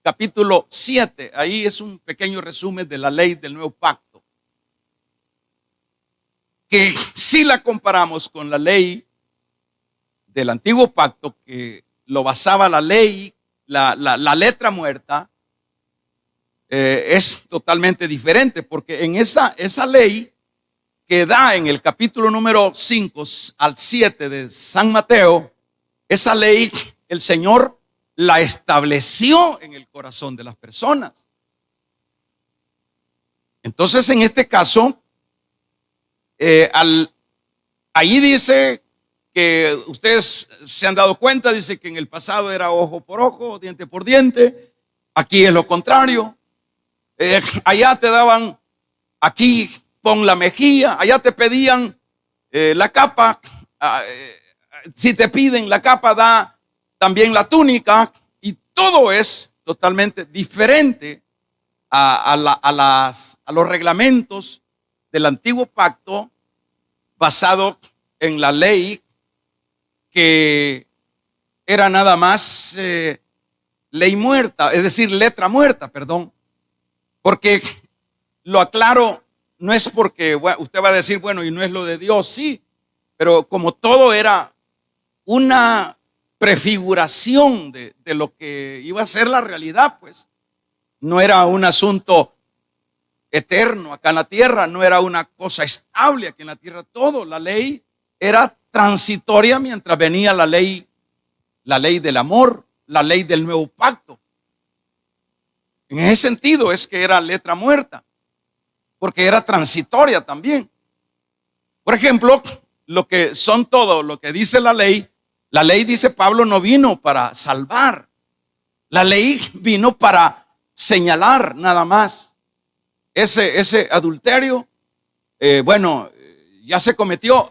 S1: capítulo 7. Ahí es un pequeño resumen de la ley del nuevo pacto, que si la comparamos con la ley del antiguo pacto, que lo basaba la ley, la letra muerta, es totalmente diferente, porque en esa ley que da en el capítulo número 5 al 7 de San Mateo, esa ley el Señor la estableció en el corazón de las personas. Entonces, en este caso, ahí dice que ustedes se han dado cuenta, dice que en el pasado era ojo por ojo, diente por diente. Aquí es lo contrario. Allá te daban, aquí pon la mejilla, allá te pedían la capa, si te piden la capa, da también la túnica, y todo es totalmente diferente a los reglamentos del antiguo pacto, basado en la ley que era nada más ley muerta, es decir, letra muerta, perdón. Porque lo aclaro, no es porque usted va a decir, bueno, y no es lo de Dios, sí, pero como todo era una prefiguración de lo que iba a ser la realidad, pues no era un asunto eterno acá en la tierra, no era una cosa estable aquí en la tierra. Todo, la ley era transitoria mientras venía la ley del amor, la ley del nuevo pacto. En ese sentido es que era letra muerta. porque era transitoria también. Por ejemplo, lo que dice la ley dice Pablo no vino para salvar. La ley vino para señalar nada más. Ese adulterio, ya se cometió,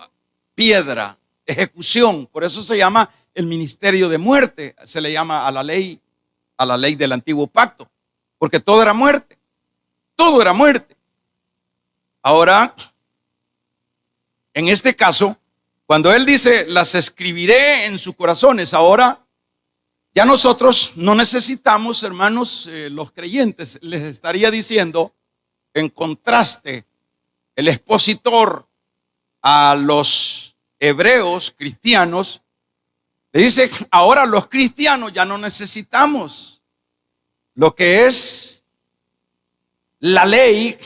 S1: piedra, ejecución. Por eso se llama el ministerio de muerte. Se le llama a la ley del antiguo pacto, porque todo era muerte. Todo era muerte. Ahora, en este caso, cuando él dice, las escribiré en sus corazones, ahora ya nosotros no necesitamos, hermanos, los creyentes, les estaría diciendo, en contraste, el expositor a los hebreos cristianos, le dice, ahora los cristianos ya no necesitamos lo que es la ley,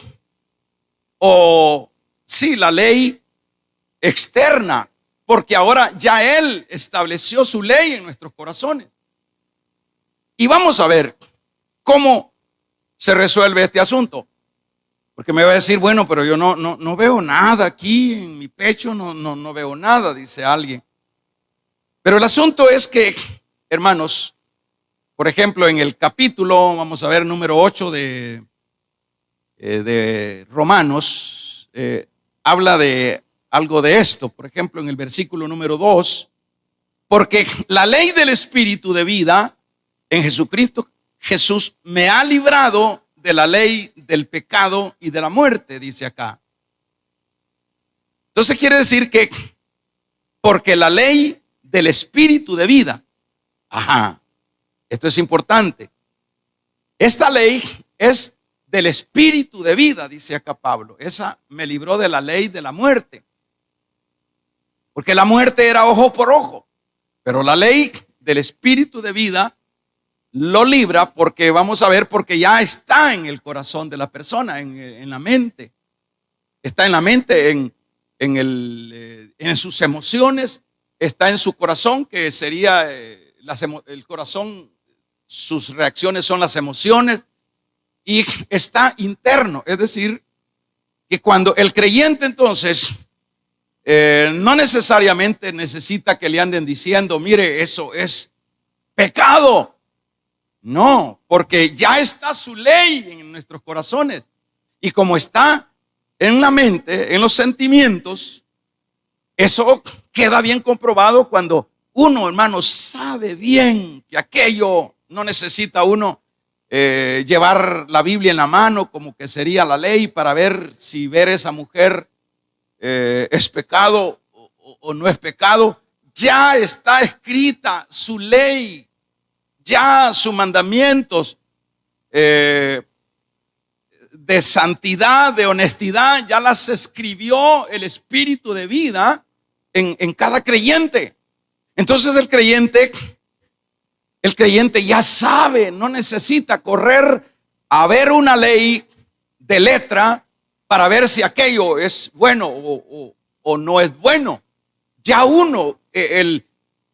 S1: la ley externa, porque ahora ya Él estableció su ley en nuestros corazones. Y vamos a ver cómo se resuelve este asunto. Porque me va a decir, bueno, pero yo no veo nada aquí en mi pecho, no veo nada, dice alguien. Pero el asunto es que, hermanos, por ejemplo, en el capítulo, vamos a ver, número 8 de Romanos, habla de algo de esto. Por ejemplo, en el versículo número 2, porque la ley del Espíritu de vida en Jesucristo, Jesús me ha librado de la ley del pecado y de la muerte, dice acá. Entonces quiere decir que porque la ley del Espíritu de vida, esto es importante. Esta ley es del Espíritu de vida, dice acá Pablo. Esa me libró de la ley de la muerte. Porque la muerte era ojo por ojo. Pero la ley del Espíritu de vida lo libra porque, vamos a ver, porque ya está en el corazón de la persona, en la mente. Está en la mente, en sus emociones, está en su corazón, que sería el corazón, sus reacciones son las emociones, y está interno. Es decir, que cuando el creyente entonces no necesariamente necesita que le anden diciendo, mire, eso es pecado. No, porque ya está su ley en nuestros corazones. Y como está en la mente, en los sentimientos, eso queda bien comprobado cuando uno, hermano, sabe bien que aquello no necesita uno llevar la Biblia en la mano, como que sería la ley, para ver si ver esa mujer es pecado o no es pecado. Ya está escrita su ley. Ya sus mandamientos de santidad, de honestidad, ya las escribió el Espíritu de vida en cada creyente. Entonces el creyente ya sabe, no necesita correr a ver una ley de letra para ver si aquello es bueno o no es bueno. Ya uno,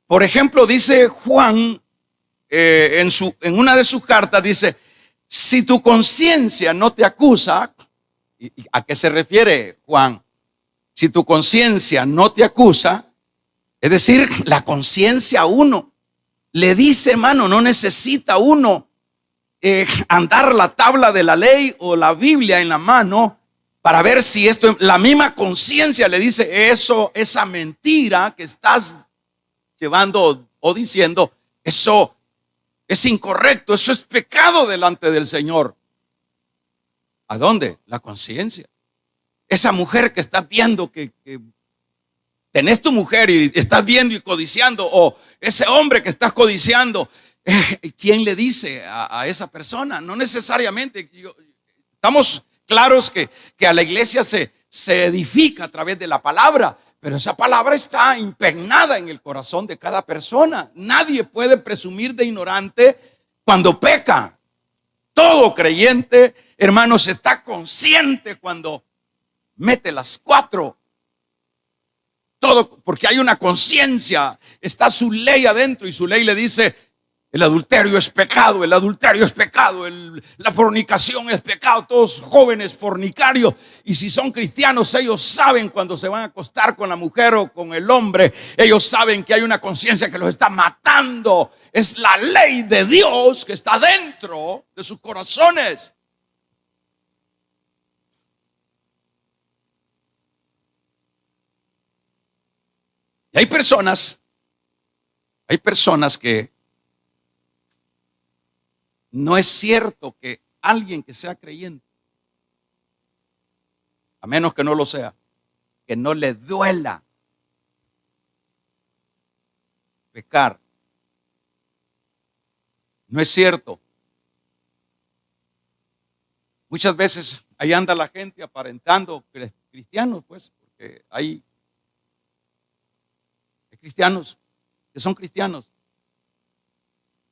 S1: por ejemplo, dice Juan, en una de sus cartas dice, si tu conciencia no te acusa, ¿a qué se refiere Juan? Si tu conciencia no te acusa, es decir, la conciencia a uno le dice, hermano, no necesita uno andar la tabla de la ley o la Biblia en la mano para ver si esto, la misma conciencia le dice eso, esa mentira que estás llevando o diciendo, eso es incorrecto, eso es pecado delante del Señor. ¿A dónde? La conciencia. Esa mujer que estás viendo que tenés tu mujer y estás viendo y codiciando, o ese hombre que estás codiciando, ¿quién le dice a esa persona? No necesariamente. Estamos claros que a la iglesia se edifica a través de la palabra, pero esa palabra está impregnada en el corazón de cada persona. Nadie puede presumir de ignorante cuando peca. Todo creyente, hermanos, está consciente cuando mete las 4. Todo porque hay una conciencia, está su ley adentro y su ley le dice, El adulterio es pecado, el adulterio es pecado, la fornicación es pecado. Todos jóvenes fornicarios, y si son cristianos, ellos saben cuando se van a acostar con la mujer o con el hombre, ellos saben que hay una conciencia que los está matando. Es la ley de Dios que está dentro de sus corazones. Y hay personas que no es cierto que alguien que sea creyente, a menos que no lo sea, que no le duela pecar. No es cierto. Muchas veces ahí anda la gente aparentando cristianos, pues, porque hay cristianos que son cristianos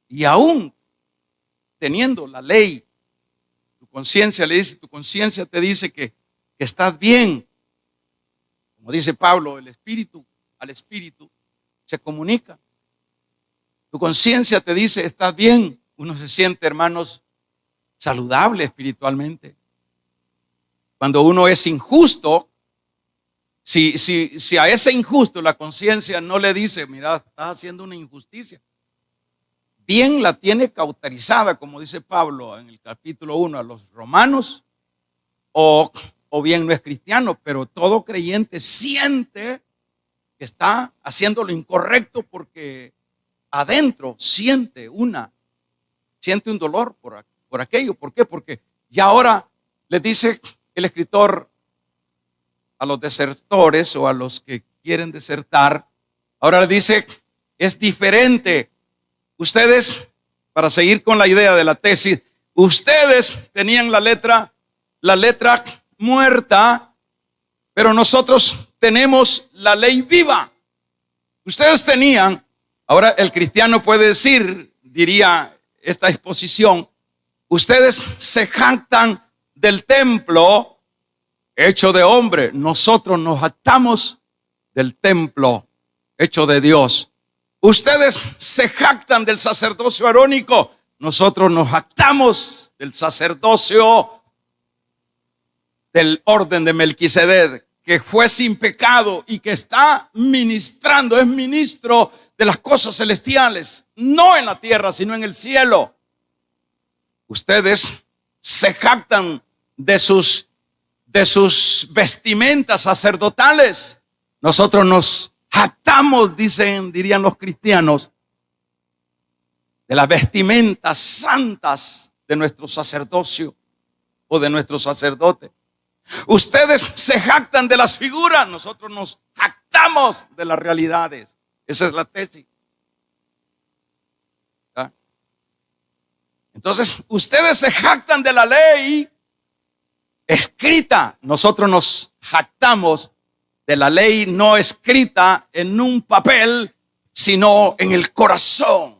S1: y aún teniendo la ley, tu conciencia le dice, tu conciencia te dice que estás bien. Como dice Pablo, el espíritu al espíritu se comunica. Tu conciencia te dice, estás bien. Uno se siente, hermanos, saludable espiritualmente. Cuando uno es injusto, si a ese injusto la conciencia no le dice, mira, estás haciendo una injusticia, bien la tiene cauterizada, como dice Pablo en el capítulo 1 a los romanos, o bien no es cristiano, pero todo creyente siente que está haciendo lo incorrecto porque adentro siente un dolor por aquello. ¿Por qué? Porque ya ahora les dice el escritor a los desertores o a los que quieren desertar, ahora les dice, es diferente. Ustedes, para seguir con la idea de la tesis, ustedes tenían la letra muerta, pero nosotros tenemos la ley viva. Ustedes tenían, ahora el cristiano puede decir, diría esta exposición, ustedes se jactan del templo hecho de hombre, nosotros nos jactamos del templo hecho de Dios. Ustedes se jactan del sacerdocio arónico, nosotros nos jactamos del sacerdocio del orden de Melquisedec, que fue sin pecado y que está ministrando, es ministro de las cosas celestiales, no en la tierra, sino en el cielo. Ustedes se jactan de sus vestimentas sacerdotales, nosotros nos jactamos, dirían los cristianos, de las vestimentas santas de nuestro sacerdocio o de nuestro sacerdote. Ustedes se jactan de las figuras, nosotros nos jactamos de las realidades. Esa es la tesis. ¿Ah? Entonces, ustedes se jactan de la ley escrita, nosotros nos jactamos de la ley no escrita en un papel, sino en el corazón.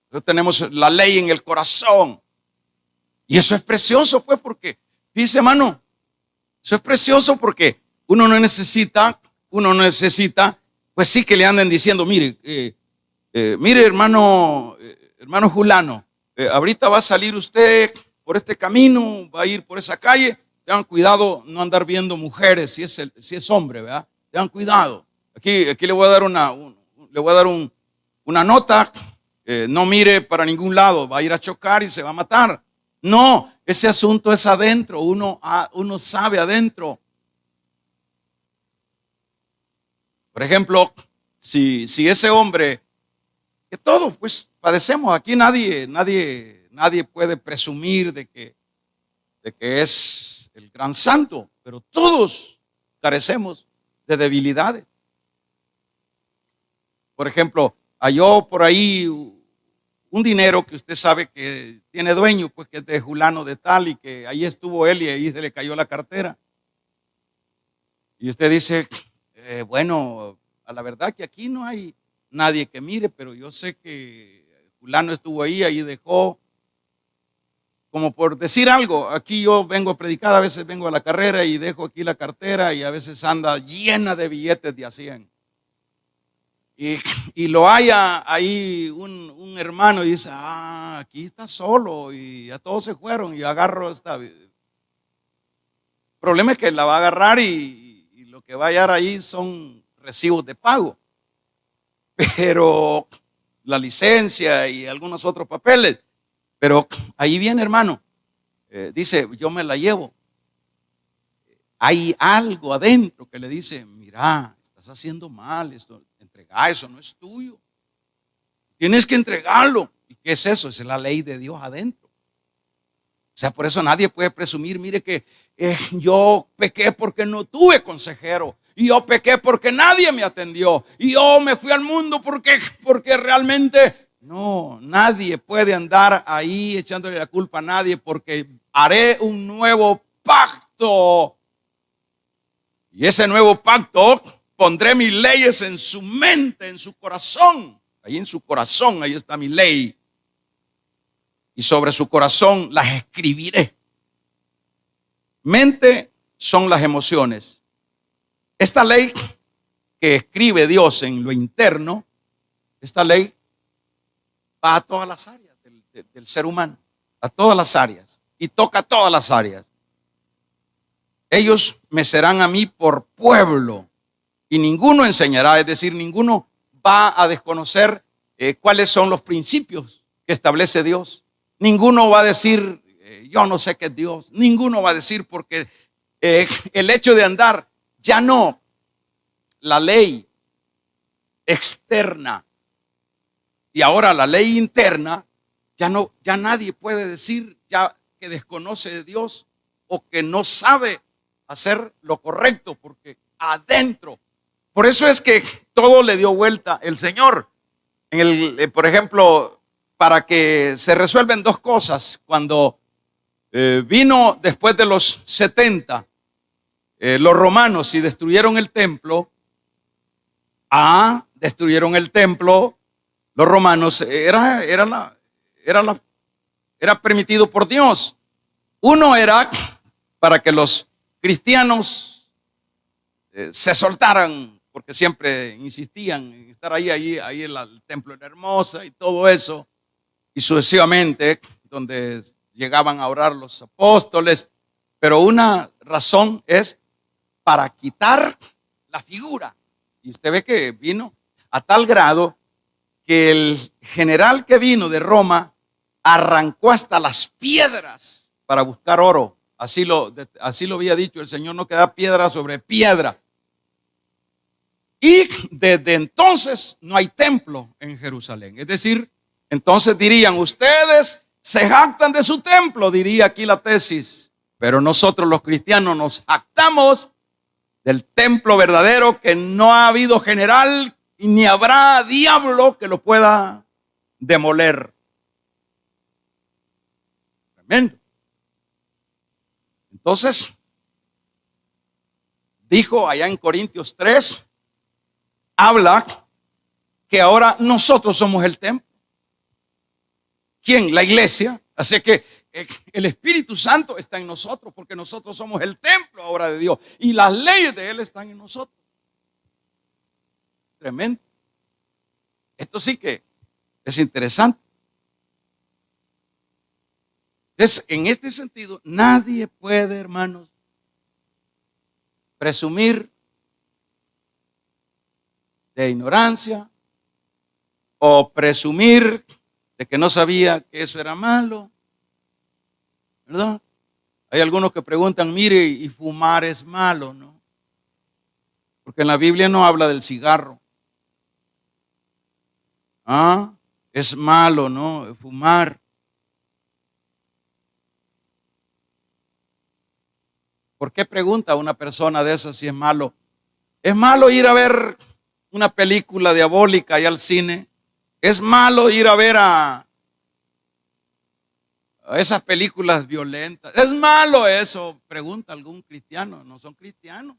S1: Nosotros tenemos la ley en el corazón. Y eso es precioso, pues, porque, dice hermano, eso es precioso porque uno no necesita, pues sí que le anden diciendo, mire, hermano Julano, ahorita va a salir usted por este camino, va a ir por esa calle. Tengan cuidado no andar viendo mujeres si es hombre, ¿verdad? Tengan cuidado. Aquí le voy a dar una nota. No mire para ningún lado, va a ir a chocar y se va a matar. No, ese asunto es adentro. Uno sabe adentro. Por ejemplo, si ese hombre, que todos pues padecemos, aquí nadie puede presumir de que es el gran santo, pero todos carecemos de debilidades. Por ejemplo, halló por ahí un dinero que usted sabe que tiene dueño, pues que es de Julano de tal, y que ahí estuvo él y ahí se le cayó la cartera. Y usted dice, bueno, a la verdad que aquí no hay nadie que mire, pero yo sé que Julano estuvo ahí dejó. Como por decir algo, aquí yo vengo a predicar, a veces vengo a la carrera y dejo aquí la cartera y a veces anda llena de billetes de a 100. y, y lo haya ahí un hermano y dice, aquí está solo y ya todos se fueron y agarro esta. El problema es que la va a agarrar y lo que va a hallar ahí son recibos de pago, pero la licencia y algunos otros papeles. Pero ahí viene, hermano, dice, yo me la llevo. Hay algo adentro que le dice, mira, estás haciendo mal, esto, entrega, eso no es tuyo. Tienes que entregarlo. ¿Y qué es eso? Es la ley de Dios adentro. O sea, por eso nadie puede presumir, mire que yo pequé porque no tuve consejero. Y yo pequé porque nadie me atendió. Y yo me fui al mundo porque realmente no, nadie puede andar ahí echándole la culpa a nadie, porque haré un nuevo pacto. Y ese nuevo pacto, pondré mis leyes en su mente, en su corazón. Ahí en su corazón, ahí está mi ley. Y sobre su corazón las escribiré. Mente son las emociones. Esta ley que escribe Dios en lo interno, esta ley va a todas las áreas del ser humano, a todas las áreas, y toca todas las áreas. Ellos me serán a mí por pueblo, y ninguno enseñará, es decir, ninguno va a desconocer cuáles son los principios que establece Dios. Ninguno va a decir, yo no sé qué es Dios. Ninguno va a decir, porque el hecho de andar, ya no la ley externa y ahora la ley interna, ya nadie puede decir ya que desconoce de Dios o que no sabe hacer lo correcto, porque adentro. Por eso es que todo le dio vuelta el Señor. Por ejemplo, para que se resuelven dos cosas. Cuando vino después de los 70 los romanos y destruyeron el templo. Destruyeron el templo. Los romanos era permitido por Dios. Uno era para que los cristianos se soltaran, porque siempre insistían en estar ahí el templo era hermosa y todo eso, y sucesivamente, donde llegaban a orar los apóstoles. Pero una razón es para quitar la figura. Y usted ve que vino a tal grado que el general que vino de Roma arrancó hasta las piedras para buscar oro. Así lo había dicho el Señor, no queda piedra sobre piedra. Y desde entonces no hay templo en Jerusalén. Es decir, entonces dirían, ustedes se jactan de su templo, diría aquí la tesis. Pero nosotros los cristianos nos jactamos del templo verdadero, que no ha habido general y ni habrá diablo que lo pueda demoler. Tremendo. Entonces, dijo allá en Corintios 3, habla que ahora nosotros somos el templo. ¿Quién? La iglesia. Así que el Espíritu Santo está en nosotros, porque nosotros somos el templo ahora de Dios y las leyes de Él están en nosotros. Tremendo. Esto sí que es interesante. Entonces, en este sentido, nadie puede, hermanos, presumir de ignorancia o presumir de que no sabía que eso era malo, ¿verdad? Hay algunos que preguntan, mire, ¿y fumar es malo? ¿No? Porque en la Biblia no habla del cigarro. Es malo, ¿no? Fumar. ¿Por qué pregunta una persona de esas si es malo? ¿Es malo ir a ver una película diabólica allá al cine? ¿Es malo ir a ver a esas películas violentas? ¿Es malo eso? Pregunta algún cristiano. No son cristianos.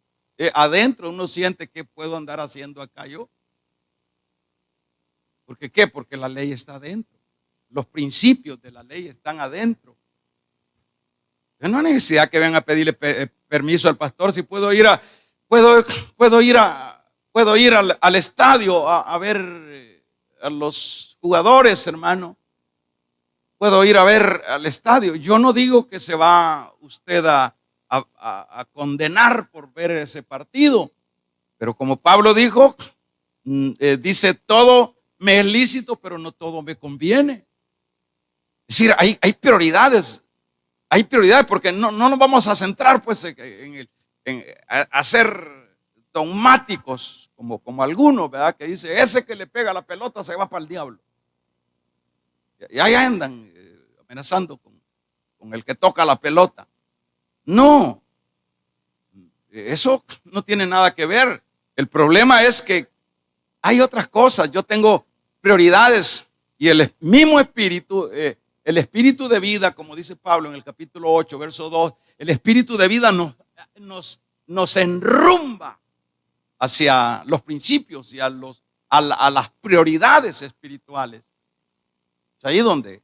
S1: Adentro uno siente, ¿qué puedo andar haciendo acá yo? ¿Por qué? Porque la ley está adentro. Los principios de la ley están adentro. No hay necesidad que vengan a pedirle permiso al pastor. Si puedo ir a Puedo ir al estadio a ver a los jugadores, hermano. Puedo ir a ver al estadio. Yo no digo que se va usted a condenar por ver ese partido, pero como Pablo dijo, dice, todo me es lícito, pero no todo me conviene. Es decir, hay prioridades. Hay prioridades porque no nos vamos a centrar pues en ser dogmáticos como algunos, ¿verdad? Que dice, ese que le pega la pelota se va para el diablo. Y ahí andan amenazando con el que toca la pelota. No, eso no tiene nada que ver. El problema es que hay otras cosas. Yo tengo prioridades y el mismo espíritu, el espíritu de vida, como dice Pablo en el capítulo 8, verso 2, el espíritu de vida nos enrumba hacia los principios y a las prioridades espirituales. Es ahí donde,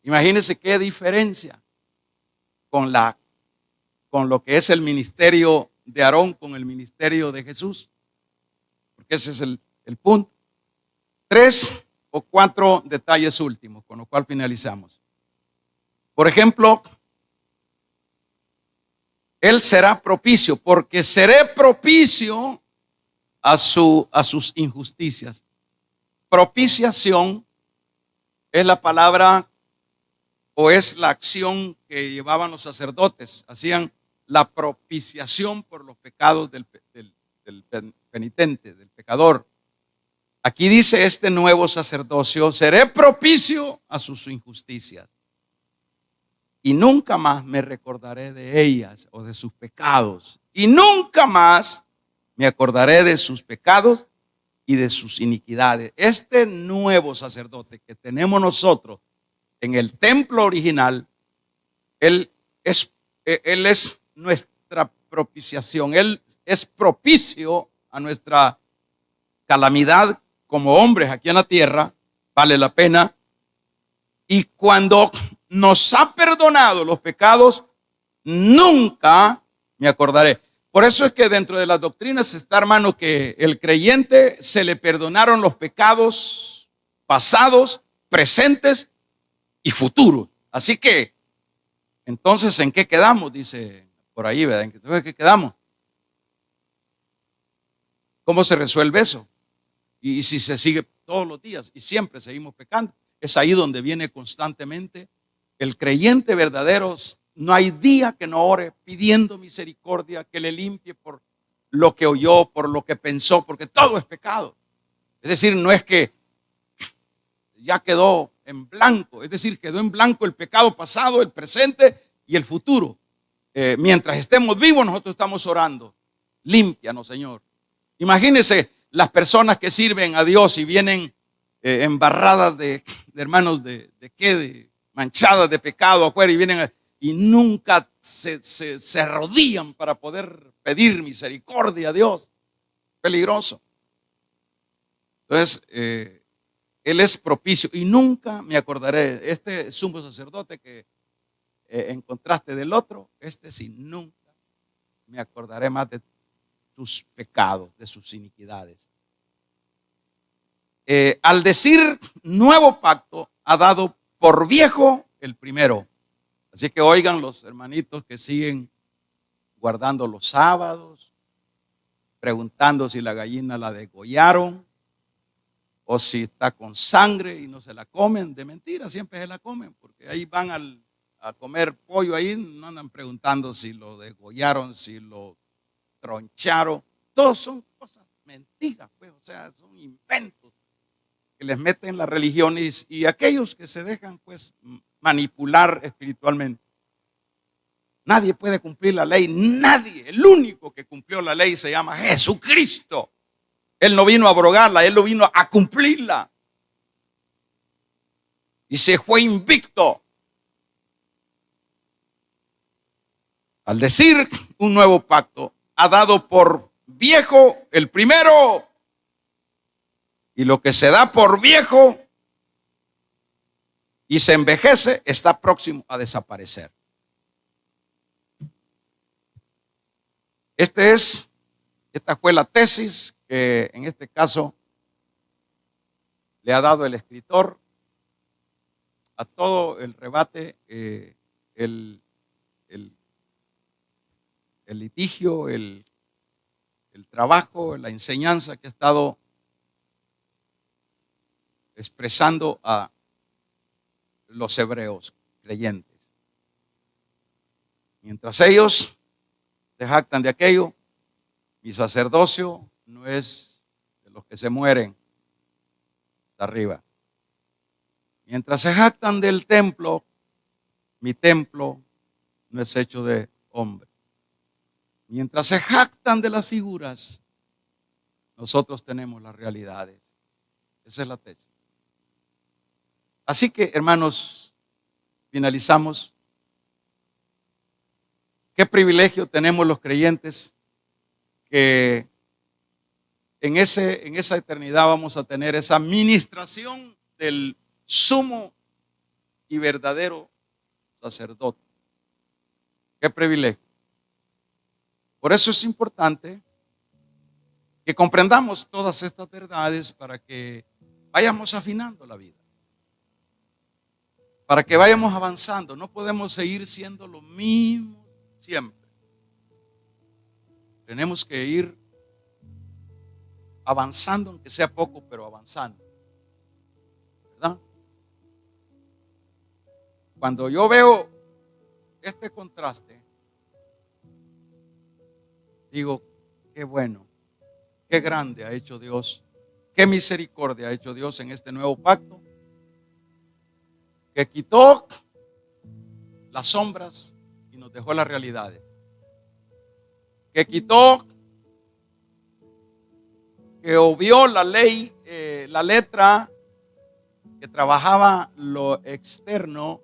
S1: imagínense qué diferencia con lo que es el ministerio de Aarón con el ministerio de Jesús, porque ese es el punto. 3 o 4 detalles últimos, con lo cual finalizamos. Por ejemplo, Él será propicio, porque seré propicio a sus injusticias. Propiciación es la palabra o es la acción que llevaban los sacerdotes. Hacían la propiciación por los pecados del penitente, del pecador. Aquí dice este nuevo sacerdocio, seré propicio a sus injusticias y nunca más me recordaré de ellas o de sus pecados, y nunca más me acordaré de sus pecados y de sus iniquidades. Este nuevo sacerdote que tenemos nosotros en el templo original, él es nuestra propiciación, Él es propicio a nuestra calamidad como hombres aquí en la tierra, vale la pena. Y cuando nos ha perdonado los pecados, nunca me acordaré. Por eso es que dentro de las doctrinas está, hermano, que el creyente se le perdonaron los pecados pasados, presentes y futuros. Así que, entonces, ¿en qué quedamos? Dice por ahí, ¿verdad? ¿En qué quedamos? ¿Cómo se resuelve eso? Y si se sigue todos los días y siempre seguimos pecando, es ahí donde viene constantemente el creyente verdadero. No hay día que no ore pidiendo misericordia, que le limpie por lo que oyó, por lo que pensó, porque todo es pecado. Es decir, no es que ya quedó en blanco, es decir, quedó en blanco el pecado pasado, el presente y el futuro. Mientras estemos vivos, nosotros estamos orando. Límpianos, Señor. Imagínense las personas que sirven a Dios y vienen embarradas de hermanos de manchadas de pecado afuera, y vienen y nunca se arrodillan para poder pedir misericordia a Dios. Peligroso. Entonces, Él es propicio y nunca me acordaré. Este sumo sacerdote que en contraste del otro, este sí, nunca me acordaré más de sus pecados, de sus iniquidades. Al decir nuevo pacto, ha dado por viejo el primero. Así que oigan los hermanitos que siguen guardando los sábados, preguntando si la gallina la degollaron o si está con sangre y no se la comen. De mentira, siempre se la comen, porque ahí van a comer pollo, ahí no andan preguntando si lo degollaron, si lo troncharon. Todos son cosas mentiras, pues, o sea, son inventos que les meten las religiones y aquellos que se dejan pues manipular espiritualmente. Nadie puede cumplir la ley, nadie. El único que cumplió la ley se llama Jesucristo. Él no vino a abrogarla, Él no vino a cumplirla. Y se fue invicto. Al decir un nuevo pacto, ha dado por viejo el primero. Y lo que se da por viejo y se envejece está próximo a desaparecer. Esta fue la tesis que en este caso le ha dado el escritor a todo el rebate, el litigio, el trabajo, la enseñanza que ha estado expresando a los hebreos creyentes. Mientras ellos se jactan de aquello, mi sacerdocio no es de los que se mueren de arriba. Mientras se jactan del templo, mi templo no es hecho de hombre. Mientras se jactan de las figuras, nosotros tenemos las realidades. Esa es la tesis. Así que, hermanos, finalizamos. Qué privilegio tenemos los creyentes que en esa eternidad vamos a tener esa ministración del sumo y verdadero sacerdote. Qué privilegio. Por eso es importante que comprendamos todas estas verdades para que vayamos afinando la vida, para que vayamos avanzando. No podemos seguir siendo lo mismo siempre. Tenemos que ir avanzando, aunque sea poco, pero avanzando, ¿verdad? Cuando yo veo este contraste, digo, qué bueno, qué grande ha hecho Dios, qué misericordia ha hecho Dios en este nuevo pacto, que quitó las sombras y nos dejó las realidades, que quitó, que obvió la ley, la letra que trabajaba lo externo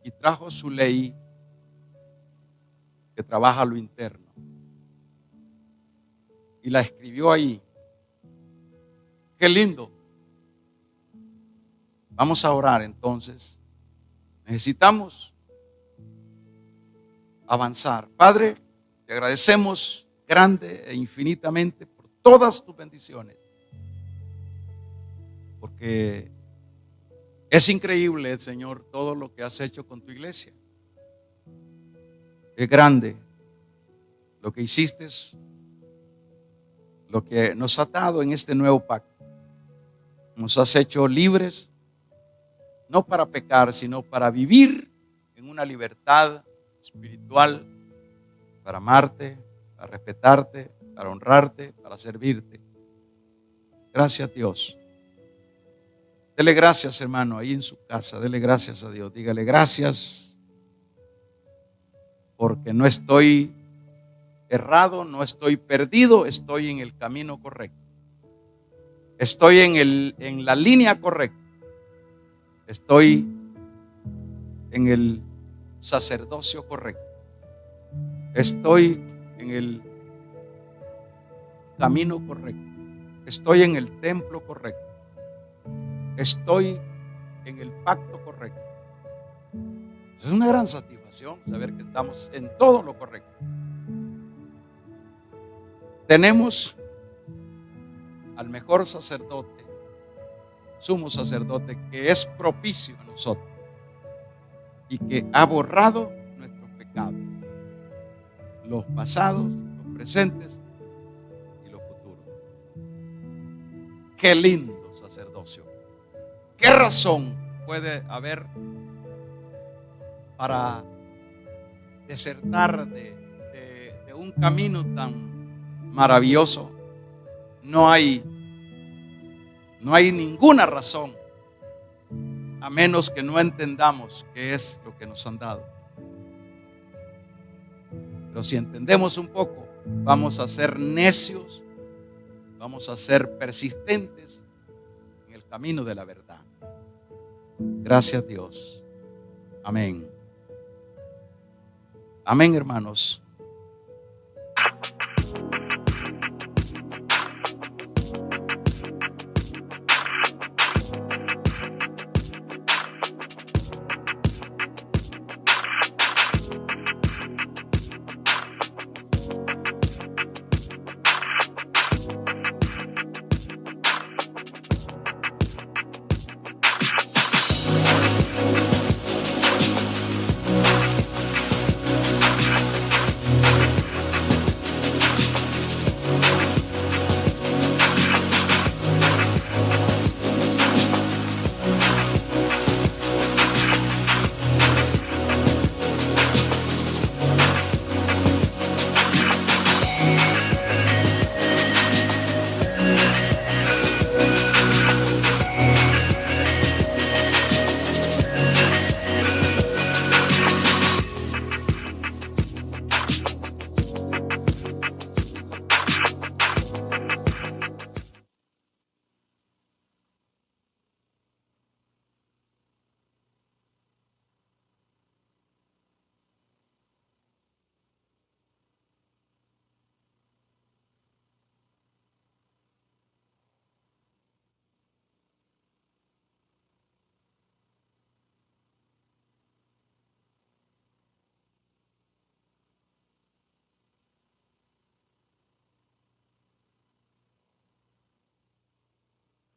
S1: y trajo su ley que trabaja lo interno. Y la escribió ahí. Qué lindo. Vamos a orar entonces. Necesitamos avanzar. Padre, te agradecemos grande e infinitamente por todas tus bendiciones. Porque es increíble, Señor, todo lo que has hecho con tu iglesia. Es grande lo que hiciste, lo que nos ha dado en este nuevo pacto. Nos has hecho libres, no para pecar, sino para vivir en una libertad espiritual, para amarte, para respetarte, para honrarte, para servirte. Gracias, Dios. Dele gracias, hermano, ahí en su casa. Dele gracias a Dios. Dígale gracias, porque no estoy errado, no estoy perdido, estoy en el camino correcto. Estoy en la línea correcta. Estoy en el sacerdocio correcto. Estoy en el camino correcto. Estoy en el templo correcto. Estoy en el pacto correcto. Es una gran satisfacción saber que estamos en todo lo correcto. Tenemos al mejor sacerdote, sumo sacerdote, que es propicio a nosotros y que ha borrado nuestros pecados, los pasados, los presentes y los futuros. Qué lindo sacerdocio. ¿Qué razón puede haber para desertar de un camino tan maravilloso? No hay ninguna razón, a menos que no entendamos qué es lo que nos han dado. Pero si entendemos un poco, vamos a ser necios, vamos a ser persistentes en el camino de la verdad. Gracias, Dios. Amén. Amén, hermanos.